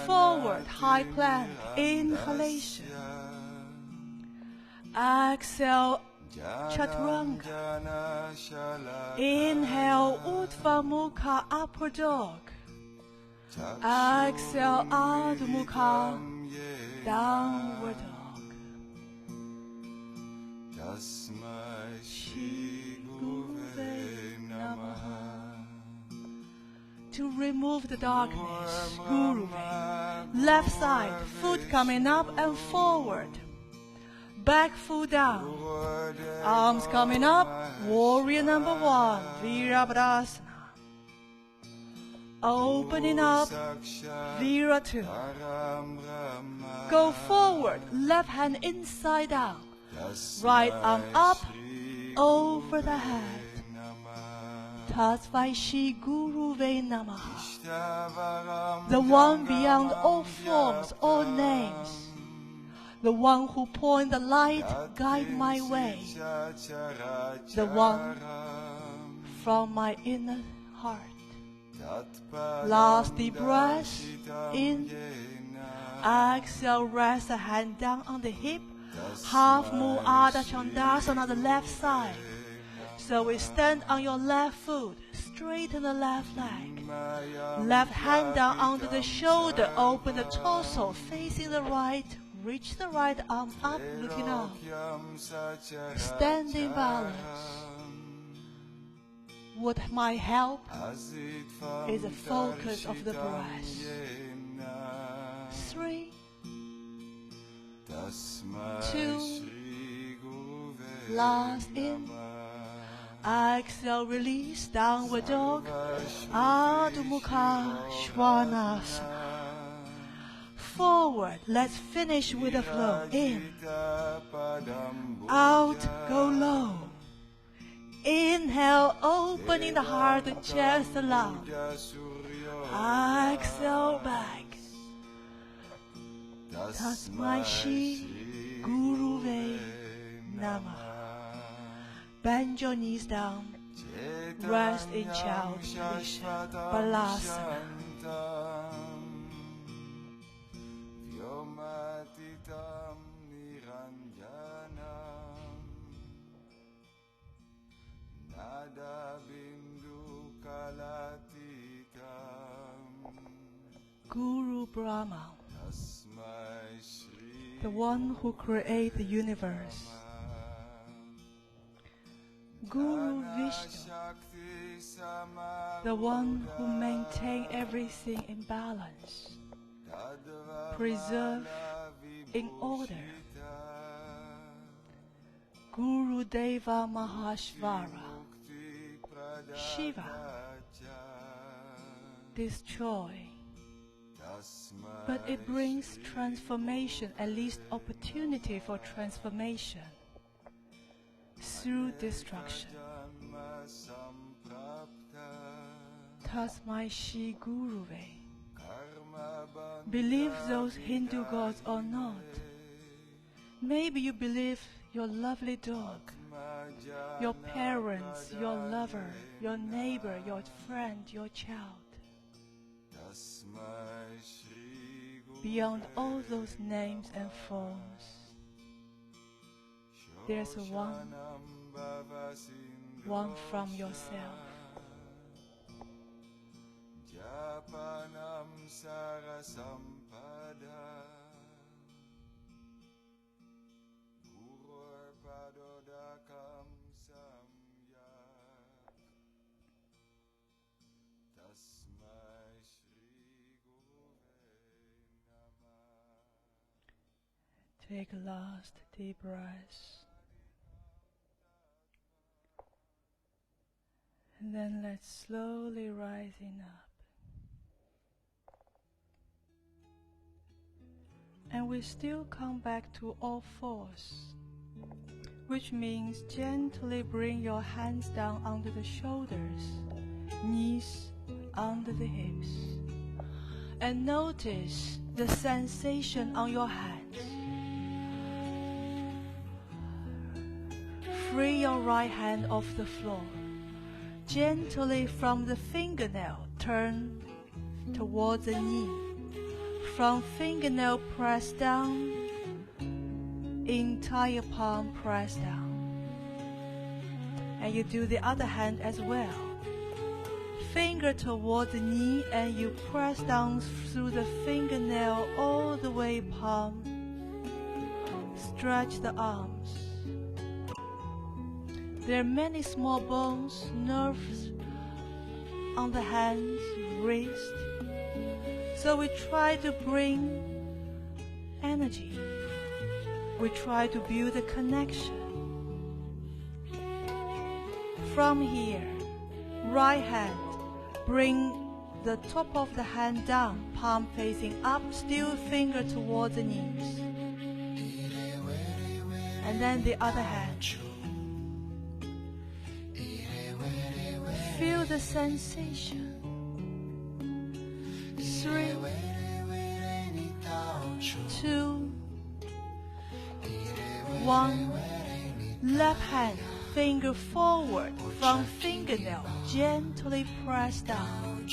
Speaker 2: Forward, high plank, inhalation. Exhale, Chaturanga. Inhale, Urdhva Mukha, upward dog. Exhale, Adho Mukha, downward dog. Shri Guruve Namaha. To remove the darkness, Guruve. Left side, foot coming up and forward. Back foot down. Arms coming up. Warrior number one. Virabhadasana. Opening up. Vira two. Go forward. Left hand inside out. Right arm up. Over the head. Tasvai Shri Guruve Namaha. The one beyond all forms, all names. The one who point the light, guide my way. The one from my inner heart. Last deep breath in. Exhale, rest a hand down on the hip. Half moon Ardha Chandasana on the left side. So we stand on your left foot, straighten the left leg. Left hand down under the shoulder, open the torso, facing the right. Reach the right arm up, looking up. Stand in balance. What might help is the focus of the breath. 3, 2, last in. Exhale, release, downward dog. Adho Mukha Svanasana. Forward, let's finish with a flow. In, out, go low. Inhale, opening the heart, the chest aloud. Exhale, back. Tasmai Shri Guruve Namaha. Bend your knees down. Rest in child position. Balasana.
Speaker 1: Shaktam Niranjanam Nada Bindu Kalatitam
Speaker 2: Guru Brahma,
Speaker 1: Tasmai Shri
Speaker 2: the one who created the universe. Guru Vishnu, the one who maintains everything in balance, preserve in order. Guru Deva Mahashvara, Shiva, destroy. But it brings transformation, at least opportunity for transformation, through destruction. Tasmai Shri Guruve. Believe those Hindu gods or not. Maybe you believe your lovely dog, your parents, your lover, your neighbor, your friend, your child. Beyond all those names and forms, there's one from yourself.
Speaker 1: Japanam Sarasampada Padodakam Samyak Tasmai Shri Guruve Namah.
Speaker 2: Take a last deep breath. And then let's slowly rising up. And we still come back to all fours, which means gently bring your hands down under the shoulders, knees under the hips, and notice the sensation on your hands. Free your right hand off the floor. Gently from the fingernail, turn towards the knee. From fingernail, press down. Entire palm, press down. And you do the other hand as well. Finger towards the knee, and you press down through the fingernail all the way palm. Stretch the arms. There are many small bones, nerves on the hands, wrist. So we try to bring energy. We try to build a connection. From here, right hand, bring the top of the hand down, palm facing up, still finger towards the knees. And then the other hand. Feel the sensation. 3, 2, 1. Left hand, finger forward from fingernail, gently press down.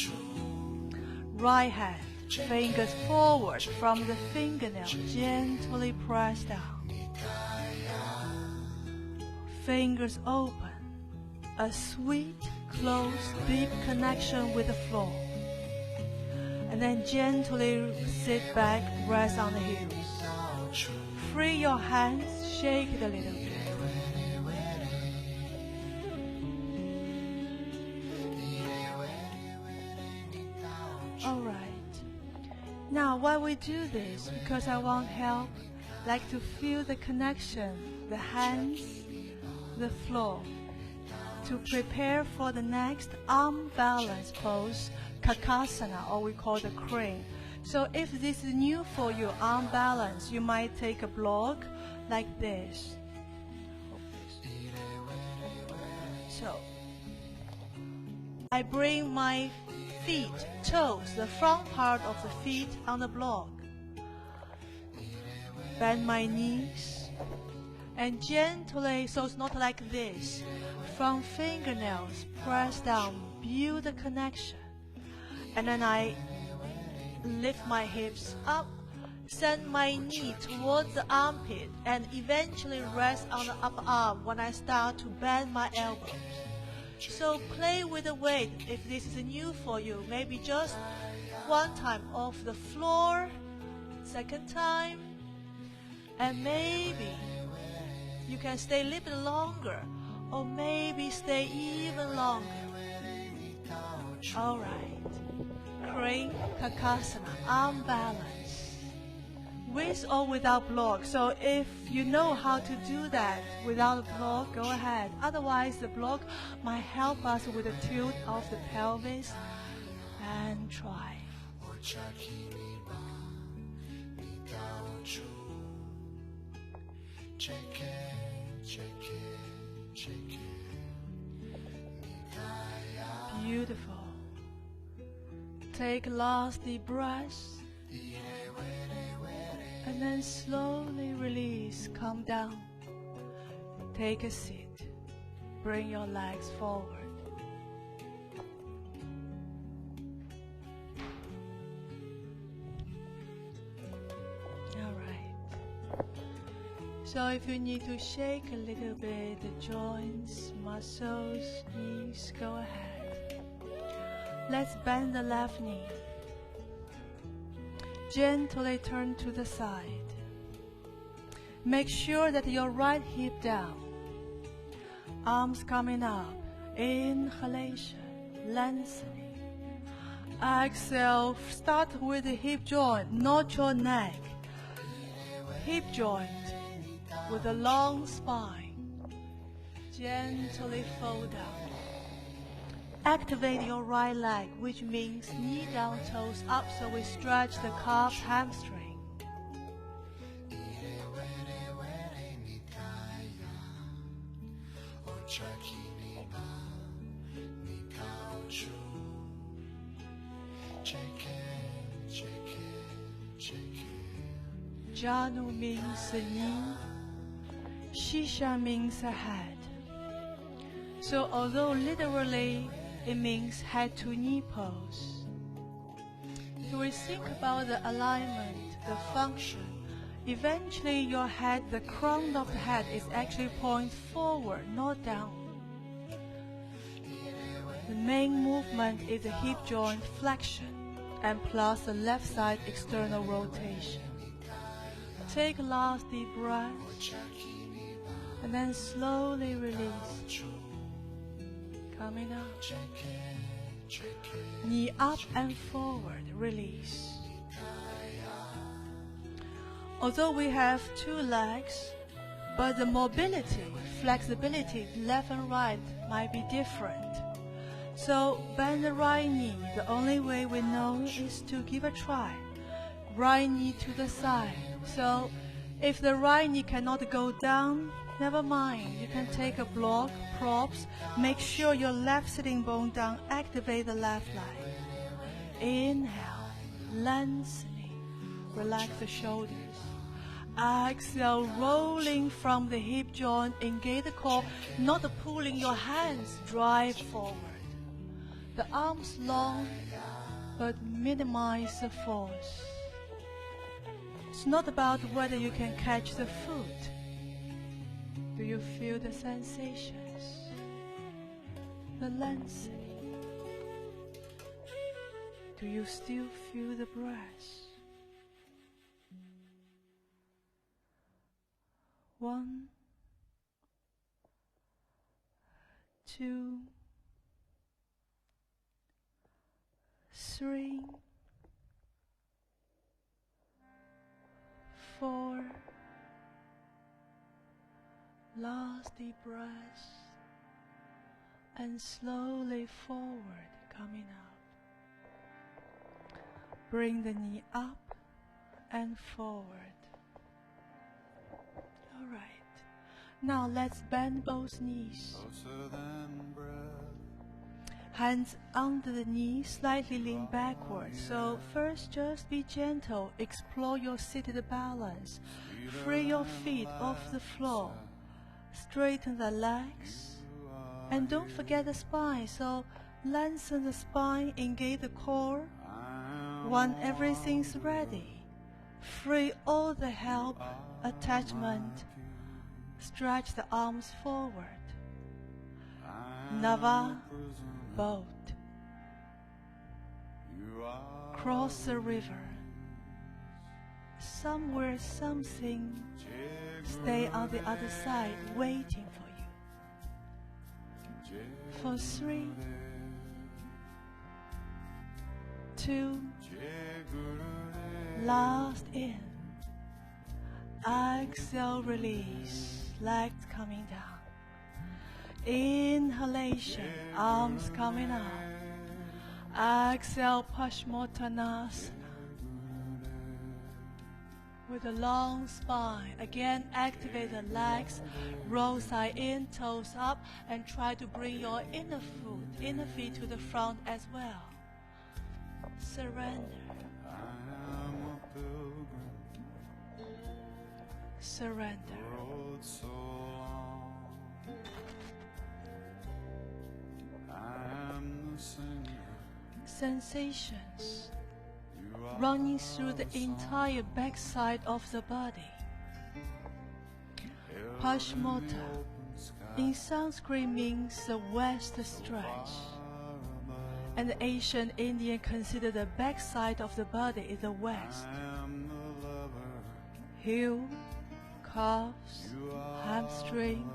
Speaker 2: Right hand, fingers forward from the fingernail, gently press down. Fingers open. A sweet, close, deep connection with the floor. And then gently sit back, rest on the heels. Free your hands, shake it a little bit. Alright. Now while we do this, because I want help, like to feel the connection, the hands, the floor. To prepare for the next arm balance pose, Kakasana, or we call the crane. So if this is new for you, arm balance, you might take a block like this. So I bring my feet, toes, the front part of the feet on the block. Bend my knees and gently, so it's not like this. From fingernails, press down, build a connection. And then I lift my hips up, Send my knee towards the armpit and eventually rest on the upper arm when I start to bend my elbows. So play with the weight if this is new for you. Maybe just one time off the floor, second time, and maybe you can stay a little bit longer, or maybe stay even longer. Alright, crane kakasana, arm balance, with or without block. So if you know how to do that without a block, go ahead. Otherwise, the block might help us with the tilt of the pelvis, and try. Beautiful. Take last deep breath, and then slowly release, come down. Take a seat. Bring your legs forward. So if you need to shake a little bit the joints, muscles, knees, go ahead. Let's bend the left knee. Gently turn to the side. Make sure that your right hip down. Arms coming up. Inhalation, lengthening. Exhale, start with the hip joint, not your neck. Hip joint with a long spine. Gently fold down. Activate your right leg, which means knee down, toes up, so we stretch the calf, hamstring. Janu means knee, Shisha means head. So although literally it means head to knee pose, if we think about the alignment, the function, eventually your head, the crown of the head is actually point forward, not down. The main movement is the hip joint flexion and plus the left side external rotation. Take a last deep breath and then slowly release. Coming up. Knee up and forward, release. Although we have two legs, but the mobility, flexibility, left and right might be different. So bend the right knee. The only way we know is to give a try. Right knee to the side. So if the right knee cannot go down, never mind. You can take a block, props. Make sure your left sitting bone down. Activate the left leg. Inhale, lengthening. Relax the shoulders. Exhale, rolling from the hip joint. Engage the core, not pulling your hands. Drive forward. The arms long, but minimize the force. It's not about whether you can catch the foot. Do you feel the sensations? The lengthening? Do you still feel the breath? 1, 2, 3, 4. Last deep breath, and slowly forward, coming up. Bring the knee up and forward. All right. Now let's bend both knees. Hands under the knee, slightly lean backward. So first just be gentle, explore your seated balance. Free your feet off the floor. Straighten the legs. And don't forget the spine. So lengthen the spine, engage the core. When everything's ready, Free all the help, attachment. Stretch the arms forward. Nava, boat. Cross the river. Somewhere something stay on the other side waiting for you. For 3, 2, last in. Exhale, release, legs coming down. Inhalation, arms coming up. Exhale, Paschimottanasana. With a long spine, again activate the legs, roll side in, toes up, and try to bring your inner feet to the front as well. Surrender. Surrender. Sensations running through the entire backside of the body. Paschimotta in Sanskrit means the west stretch, and the ancient Indian considered the backside of the body is the west. Heel, calves, hamstring,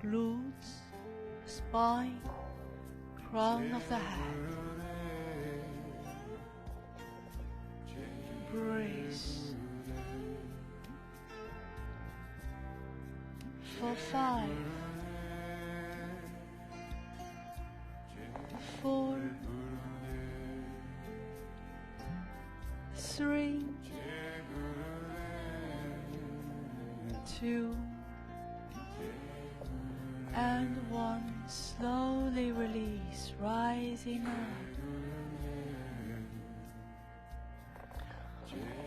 Speaker 2: glutes, spine, crown of the head. Breathe. For 5, 4, 3, 2, and 1. Slowly release, rising up.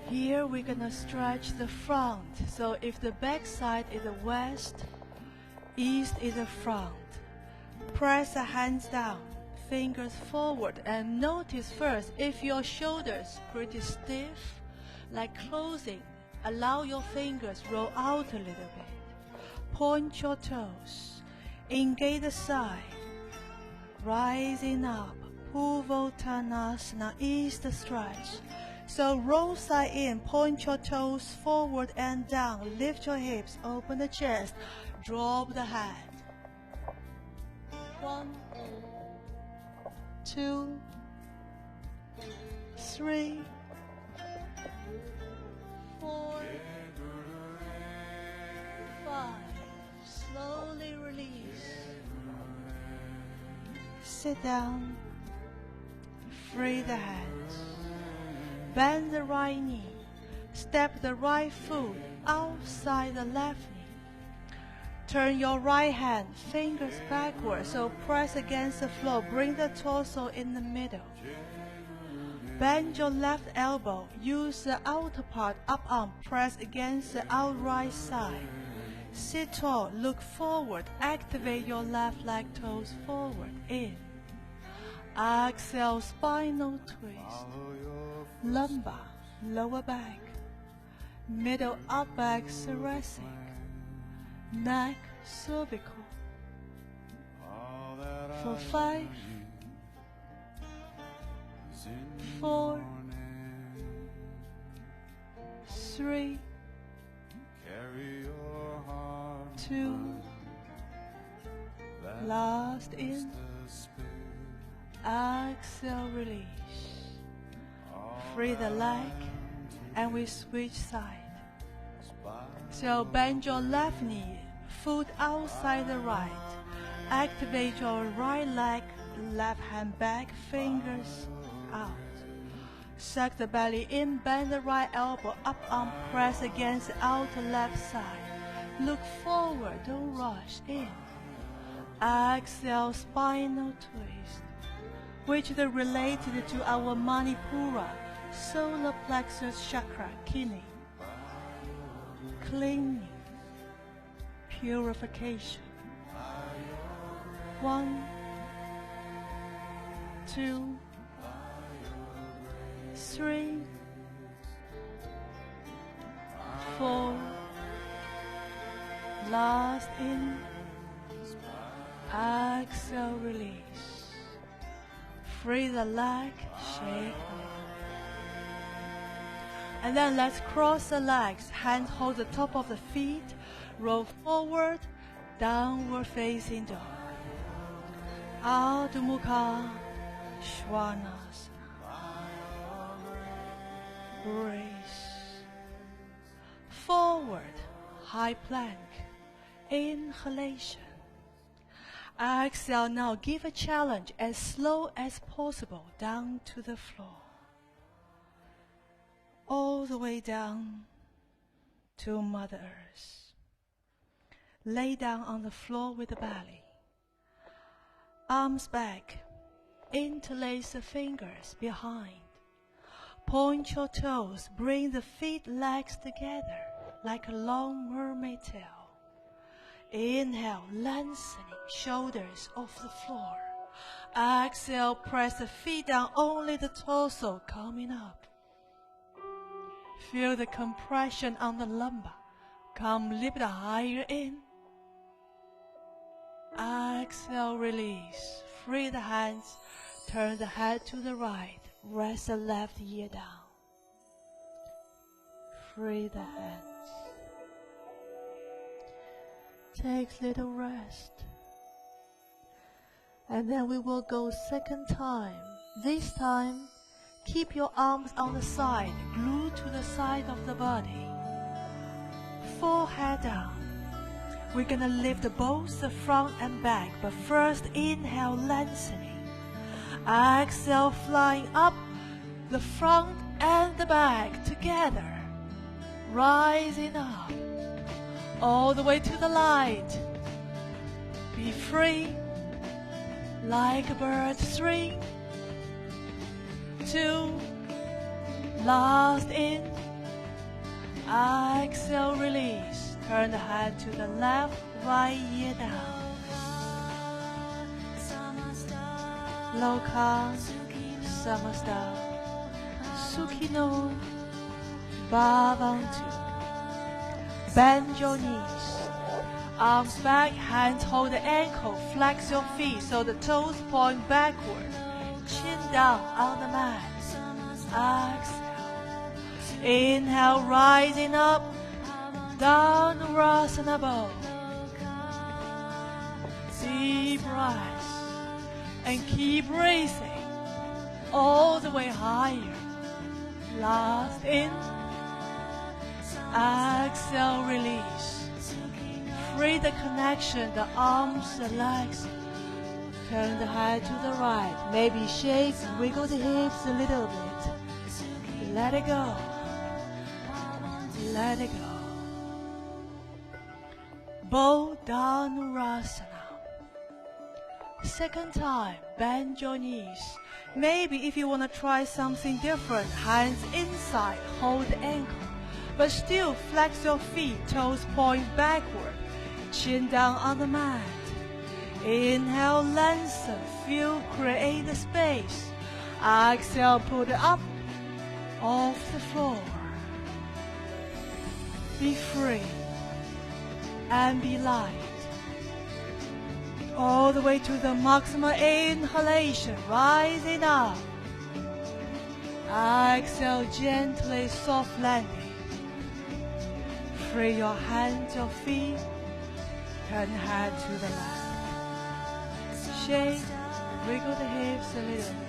Speaker 2: Here we're gonna stretch the front. So if the back side is the west, east is the front. Press the hands down, fingers forward, and notice first if your shoulders pretty stiff, like closing, allow your fingers roll out a little bit. Point your toes, engage the side, rising up, Purvottanasana, east stretch. So roll side in, point your toes forward and down, lift your hips, open the chest, drop the head. 1, 2, 3, 4, 5. Slowly release. Sit down, free the hands. Bend the right knee. Step the right foot outside the left knee. Turn your right hand, fingers backward, so press against the floor. Bring the torso in the middle. Bend your left elbow. Use the outer part, up arm, press against the outright side. Sit tall, look forward. Activate your left leg, toes forward, in. Exhale, spinal twist. Lumbar, lower back, middle up back, thoracic, neck, cervical. For 5, 4, 3, 2, last in, exhale, release. Free the leg, and we switch side. So bend your left knee, foot outside the right. Activate your right leg, left hand back, fingers out. Suck the belly in, bend the right elbow, up arm, press against the outer left side. Look forward, don't rush, in. Exhale, spinal twist, which is related to our Manipura, solar plexus chakra, kidney. Cleaning, purification. 1, 2, 3, Last in. Exhale, release. Free the leg, shake. And then let's cross the legs. Hands hold the top of the feet. Roll forward, downward facing dog. Adho Mukha Svanasana. Brace. Forward, high plank. Inhalation. Exhale, now give a challenge as slow as possible down to the floor. All the way down to Mother Earth. Lay down on the floor with the belly. Arms back. Interlace the fingers behind. Point your toes. Bring the feet, legs together like a long mermaid tail. Inhale, lengthening shoulders off the floor. Exhale, press the feet down, only the torso coming up. Feel the compression on the lumbar. Come a little bit higher in. Exhale, release. Free the hands. Turn the head to the right. Rest the left ear down. Free the hands. Take little rest. And then we will go second time. This time, keep your arms on the side, glued to the side of the body. Forehead down. We're gonna lift both the front and back, but first inhale, lengthening. Exhale, flying up, the front and the back together. Rising up, all the way to the light. Be free, like a bird. 3, 2, last in. Exhale, release. Turn the head to the left, right ear down. Loka Samasta Sukhino Bhavantu. Bend your knees. Arms back, hands hold the ankle. Flex your feet so the toes point backward. Chin down on the mat. Exhale. Inhale, rising up. Dhanurasana bow. Deep breath. And keep raising all the way higher. Last in. Exhale, release. Free the connection, the arms, the legs. Turn the head to the right. Maybe shake, wiggle the hips a little bit. Let it go. Let it go. Bow Dhanurasana. Second time, bend your knees. Maybe if you want to try something different, hands inside, hold the ankle. But still flex your feet, toes point backward, chin down on the mat. Inhale, lengthen, feel, create the space. Exhale, put it up, off the floor. Be free and be light. All the way to the maximum inhalation, rising up. Exhale, gently, soft landing. Free your hands, your feet. Turn head to the left. Shake, wiggle the hips a little bit.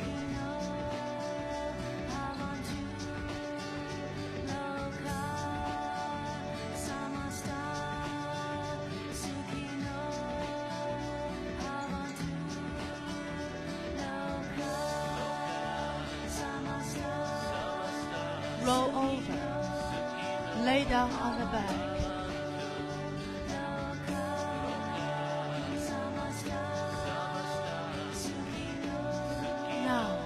Speaker 2: Roll over. Lay down on the back. Now,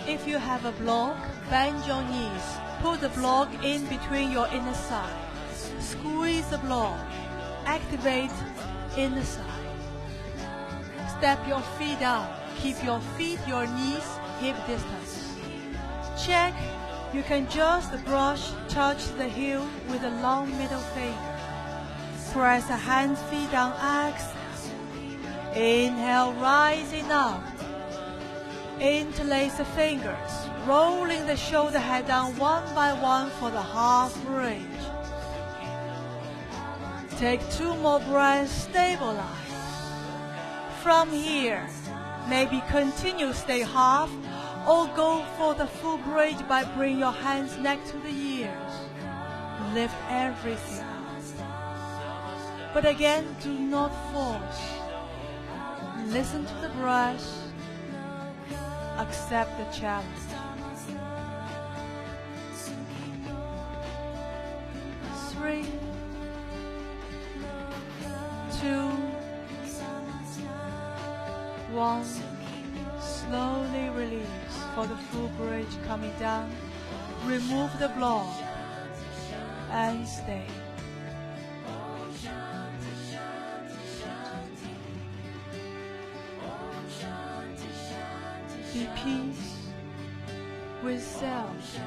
Speaker 2: if you have a block, bend your knees. Put the block in between your inner thigh. Squeeze the block. Activate inner thigh. Step your feet down. Keep your feet, your knees, hip distance. Check. You can just brush, touch the heel with a long middle finger. Press the hands, feet down, exhale. Inhale, rising up. Interlace the fingers, rolling the shoulder head down one by one for the half bridge. Take 2 more breaths, stabilize. From here, maybe continue stay half or go for the full bridge by bringing your hands next to the ears. Lift everything up. But again, do not force. Listen to the breath. Accept the challenge. 3, 2, 1. Slowly release for the full bridge coming down. Remove the block and stay. Be peace with self,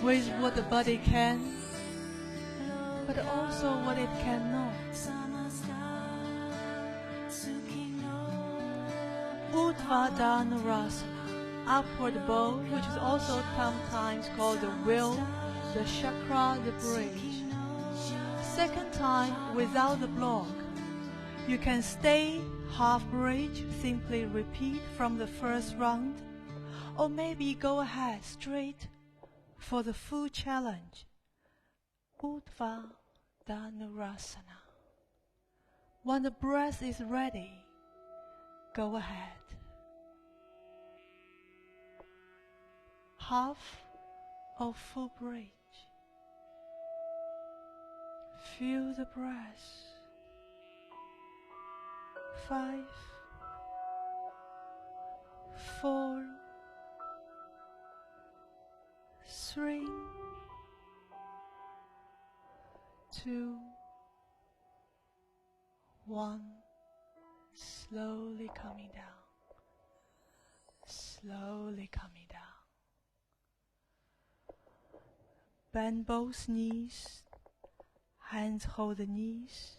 Speaker 2: with what the body can, but also what it cannot. Uttanurasana, upward bow, which is also sometimes called the will, the chakra, the bridge. Second time without the block. You can stay half bridge, simply repeat from the first round, or maybe go ahead straight for the full challenge. Uttanurasana. When the breath is ready, go ahead. Half or full bridge. Feel the breath. 5, 4, 3, 2, 1. Slowly coming down. Slowly coming down. Bend both knees. Hands hold the knees.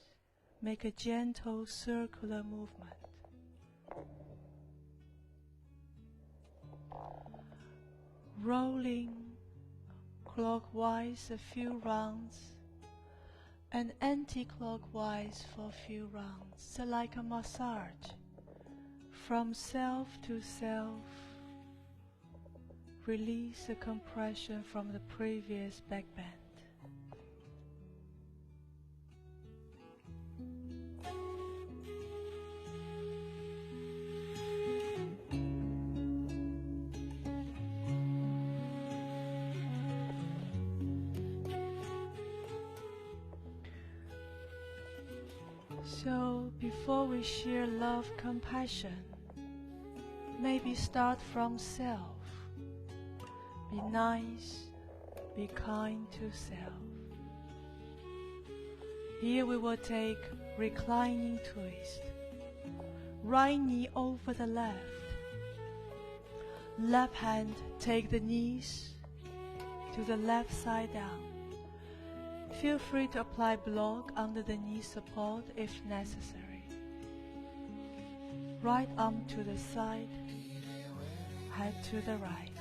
Speaker 2: Make a gentle circular movement. Rolling clockwise a few rounds and anti-clockwise for a few rounds. So like a massage, from self to self. Release the compression from the previous back bend. So, before we share love, compassion, maybe start from self. Be nice, be kind to self. Here we will take reclining twist. Right knee over the left. Left hand take the knees to the left side down. Feel free to apply block under the knee support if necessary. Right arm to the side, head to the right.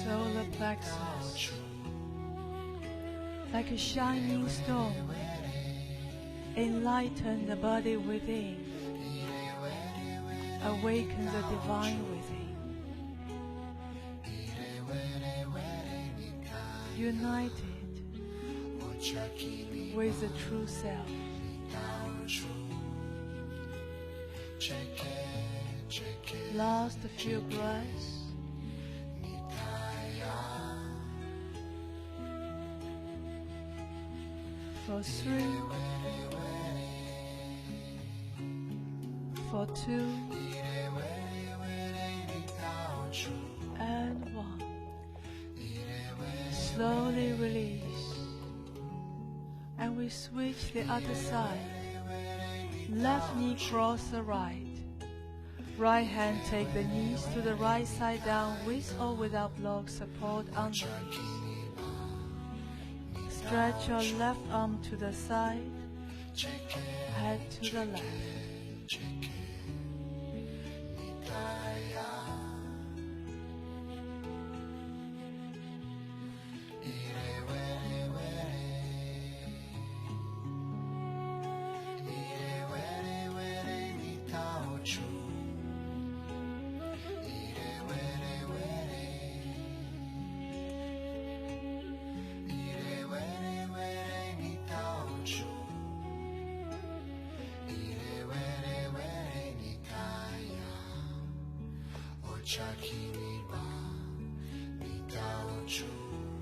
Speaker 2: Solar plexus, like a shining stone, enlighten the body within, awaken the divine within, united with the true self. Last few breaths. For 3, for 2, and 1. Slowly release. And we switch the other side. Left knee cross the right. Right hand take the knees to the right side down with or without block support underneath. Stretch your left arm to the side, head to the left.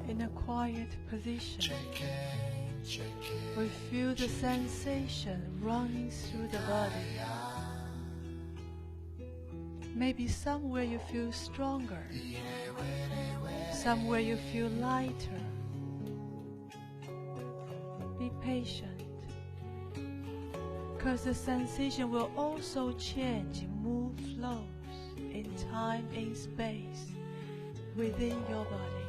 Speaker 2: In a quiet position, we feel the sensation running through the body. Maybe somewhere you feel stronger, somewhere you feel lighter. Be patient, because the sensation will also change, move, flows in time, in space, within your body.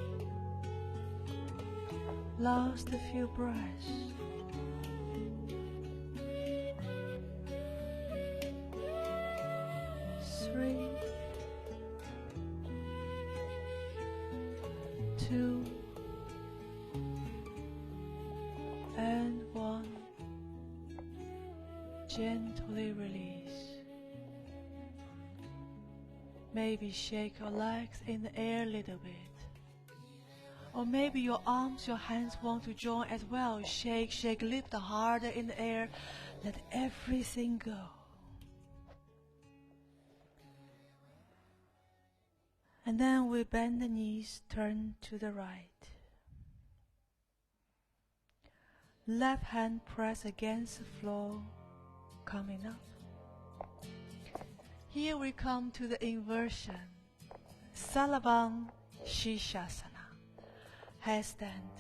Speaker 2: Last few breaths. Three, 2, and 1. Gently release. Maybe shake your legs in the air a little bit. Or maybe your arms, your hands want to join as well. Shake, shake, lift harder in the air. Let everything go. And then we bend the knees, turn to the right. Left hand press against the floor, coming up. Here we come to the inversion. Salavang Shishasana. Headstand.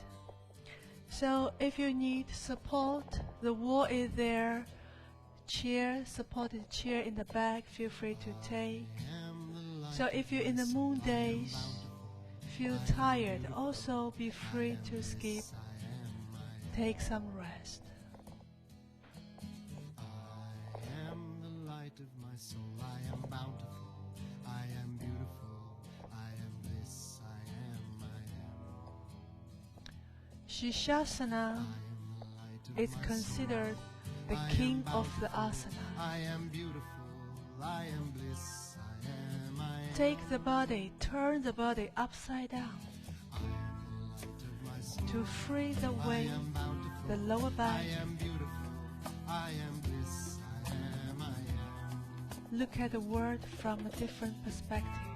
Speaker 2: So if you need support, the wall is there. Chair, supported chair in the back, feel free to take. So if you're in the moon days, feel tired, also be free to skip. Take some rest.
Speaker 3: I am the light of my soul, I am bountiful, I am beautiful, I am this,
Speaker 2: Shishasana is considered the king of the asana.
Speaker 3: I am beautiful, I am bliss, I am.
Speaker 2: Take the body, turn the body upside down to free the weight, the lower back.
Speaker 3: I am beautiful, I am bliss, I am.
Speaker 2: Look at the world from a different perspective.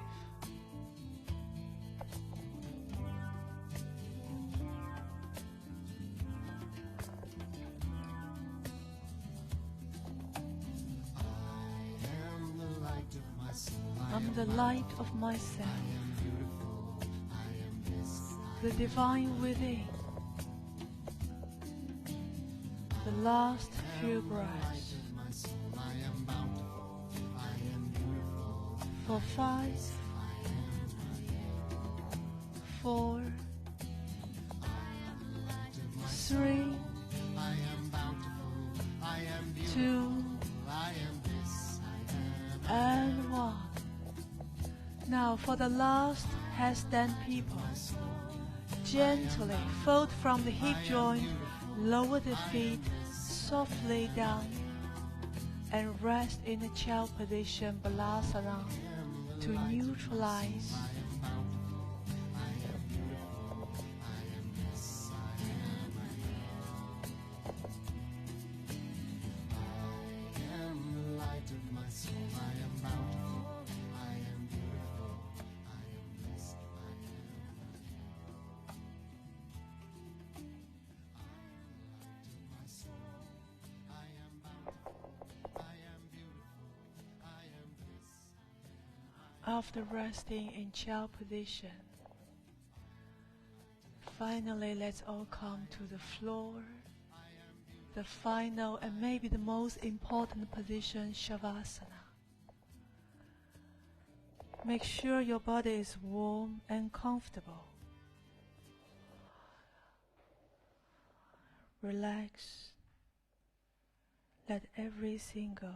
Speaker 2: I'm the light of myself, the divine within. The last few breaths. For 5, 4, 3, 2, and 1. Now for the last headstand people, gently fold from the hip joint, lower the feet softly down, and rest in the child position, balasana, to neutralize.
Speaker 3: I am the light of my soul, I am bountiful.
Speaker 2: After resting in child position, finally let's all come to the floor. The final and maybe the most important position, Shavasana. Make sure your body is warm and comfortable. Relax. Let everything go.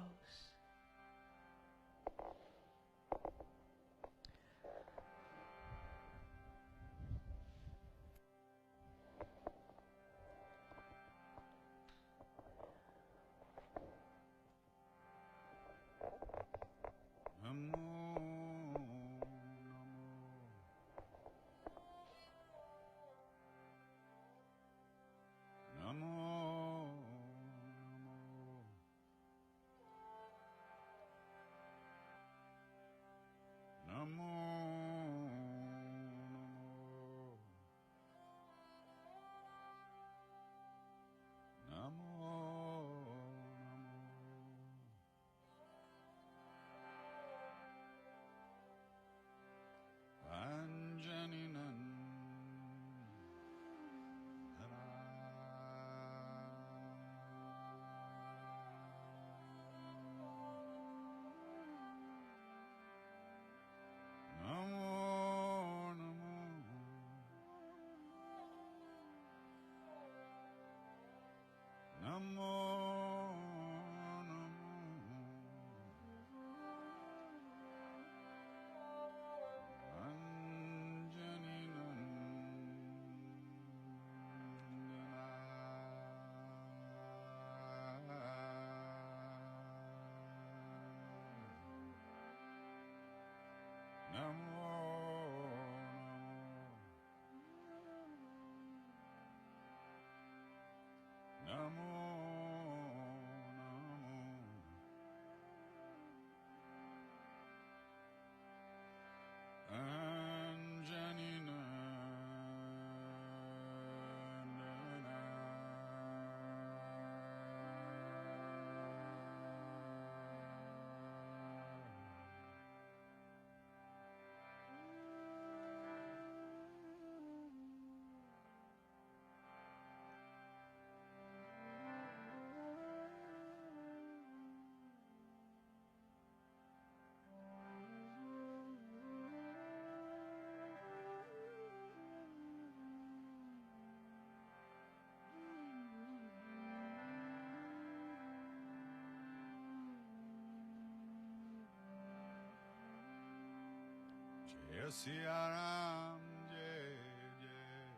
Speaker 1: Jai Siya Ram, Jai Jai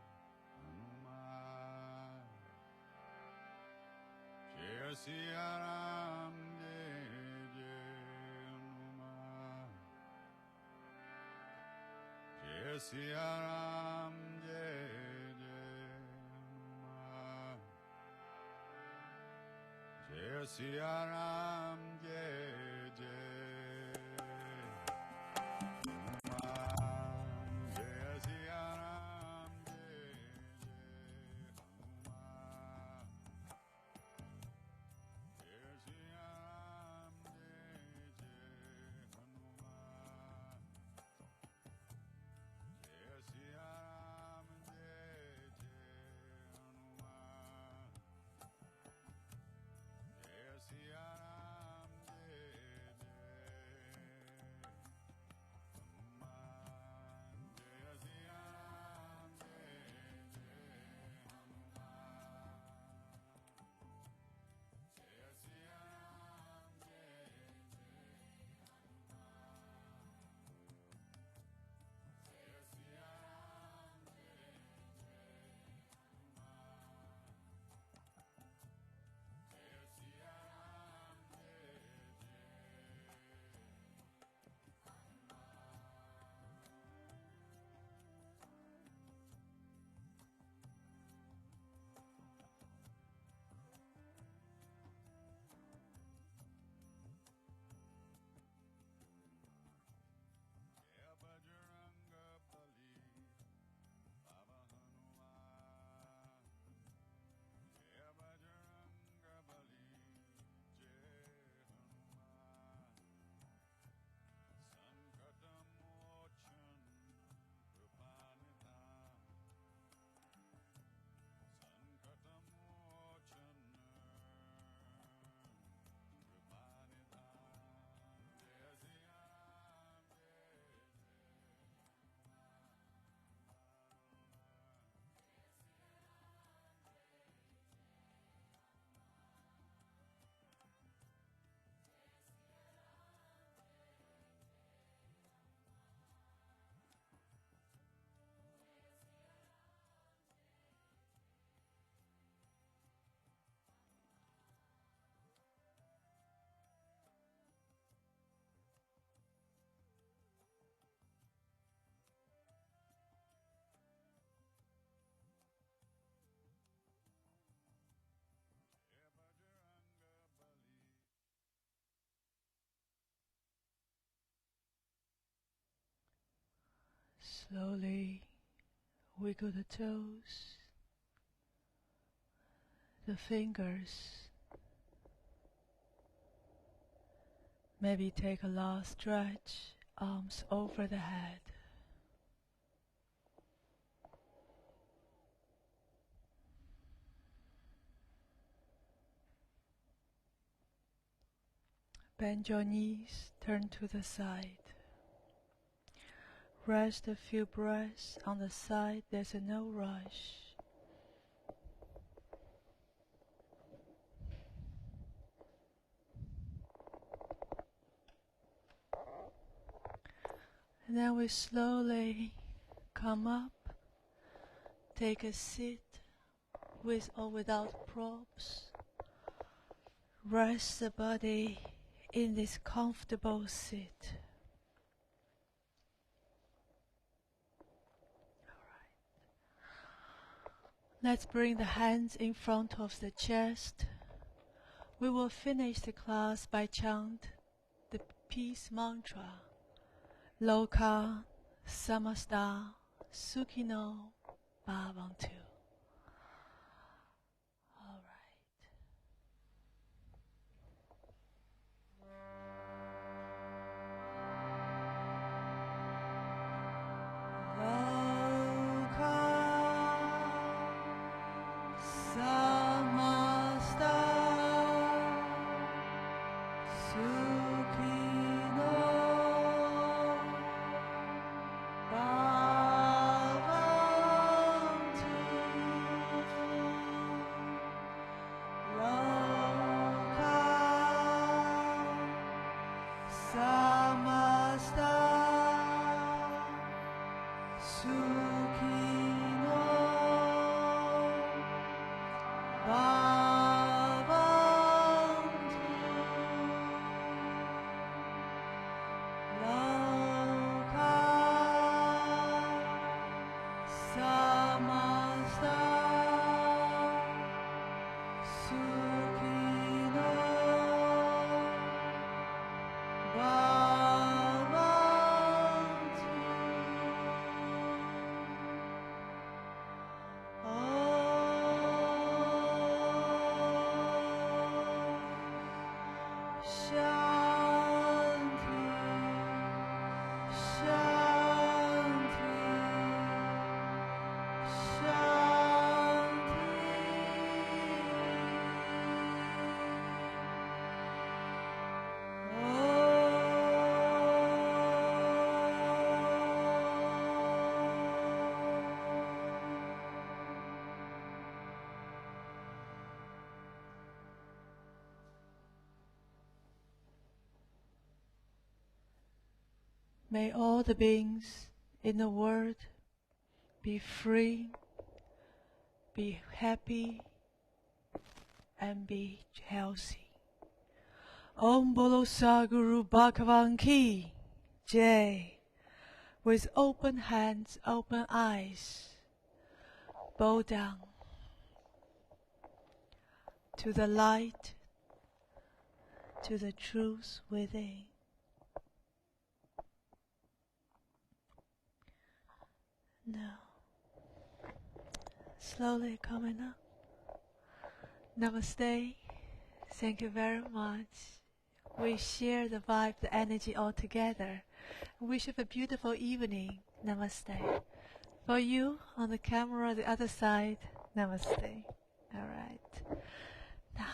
Speaker 1: Hanuman. Jai Siya Ram, Jai Jai Hanuman. Jai Siya Ram, Jai Jai Hanuman. Jai Siya Ram, Jai Jai Siya Ram, Jai
Speaker 2: Slowly wiggle the toes, the fingers. Maybe take a last stretch, arms over the head. Bend your knees, turn to the side. Rest a few breaths on the side, there's no rush. And then we slowly come up, take a seat with or without props. Rest the body in this comfortable seat. Let's bring the hands in front of the chest. We will finish the class by chant the peace mantra. Loka samasta sukhino bhavantu. All right. Loka samasta sukhino bhavantu. Loka samasta sukhino bhavantu. Loka samasta sukhino bhavantu. Shanti, Shanti, May all the beings in the world be free, be happy, and be healthy. Om Bolo Sadguru Bhagavan Ki Jai. With open hands, open eyes, bow down to the light, to the truth within. Now, slowly coming up. Namaste. Thank you very much. We share the vibe, the energy all together. Wish you a beautiful evening. Namaste. For you on the camera, the other side, namaste. All right. Now.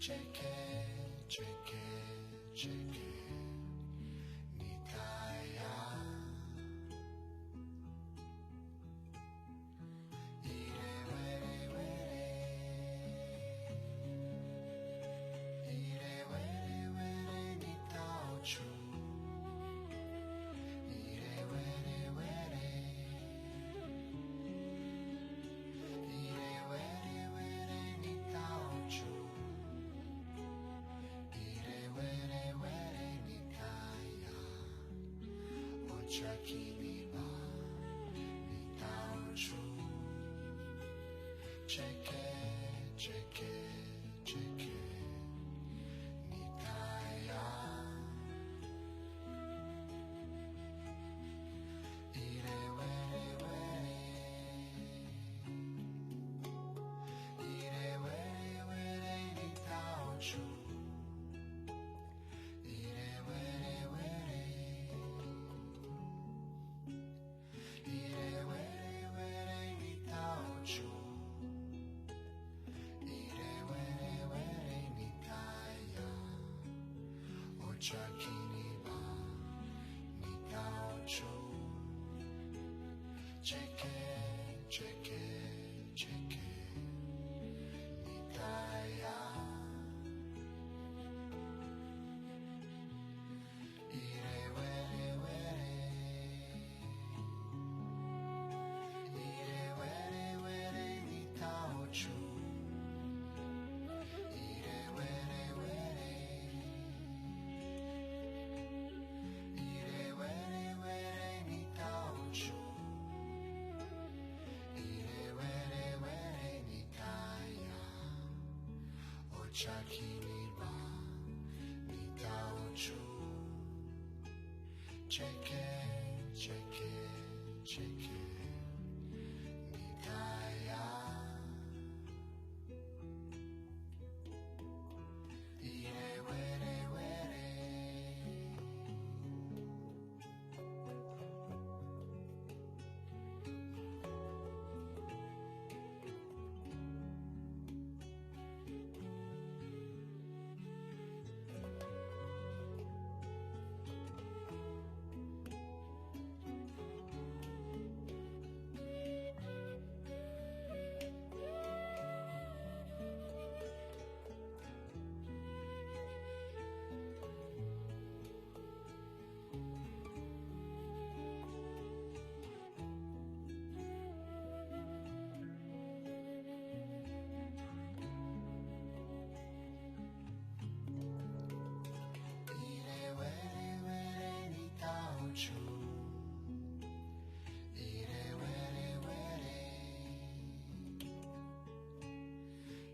Speaker 3: JK, JK, JK, Nitaya. Ire were were, ire were were nitao chu. Ire were were, ire were were nitao chu. Ire were were nitaya, ochakini ba nitao chu. JK, JK, JK, Nitaya. Ire were were, ire were were nitao chu. Ire were were, ire were were nitao chu. Ire were were nitaya, ochakini ba nitao chu. JK, JK, JK, nitaya. Ire were were, ire were were nitao chu. Ire were were, ire were were nitao chu. Ire were were nitaya, ochakini ba nitao chu. JK, JK, JK, nitaya. Ire were were, ire were were nitao chu. Ire were were,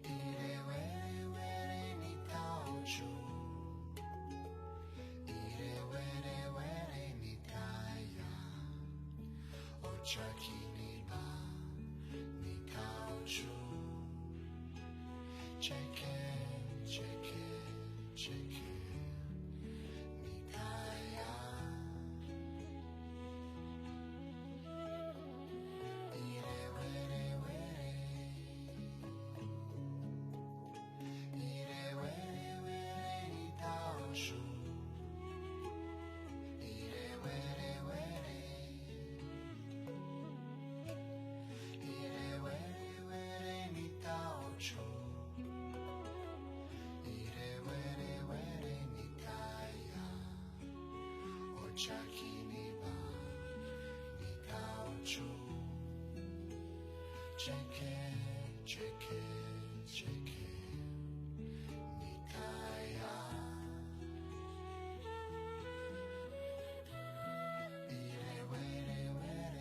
Speaker 3: ire were were nitao chu. Ire were were nitaya, ochakini ba nitao chu. JK, JK, JK, nitaya. Ire were were, ire were were nitao chu. Ire were were, ire were were nitao chu. Ire were were nitaya, ochakini ba nitao chu. JK, JK, JK, nitaya. Ire were were,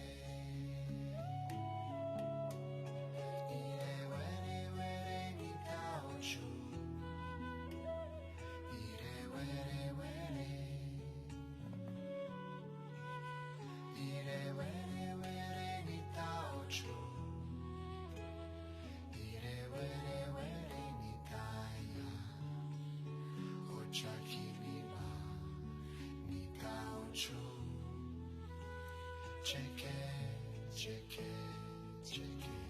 Speaker 3: ire were were nitao chu. Ire were were, ire were were nitao chu. Ire were were nitaya, ochakini ba nitao chu. JK, JK, JK.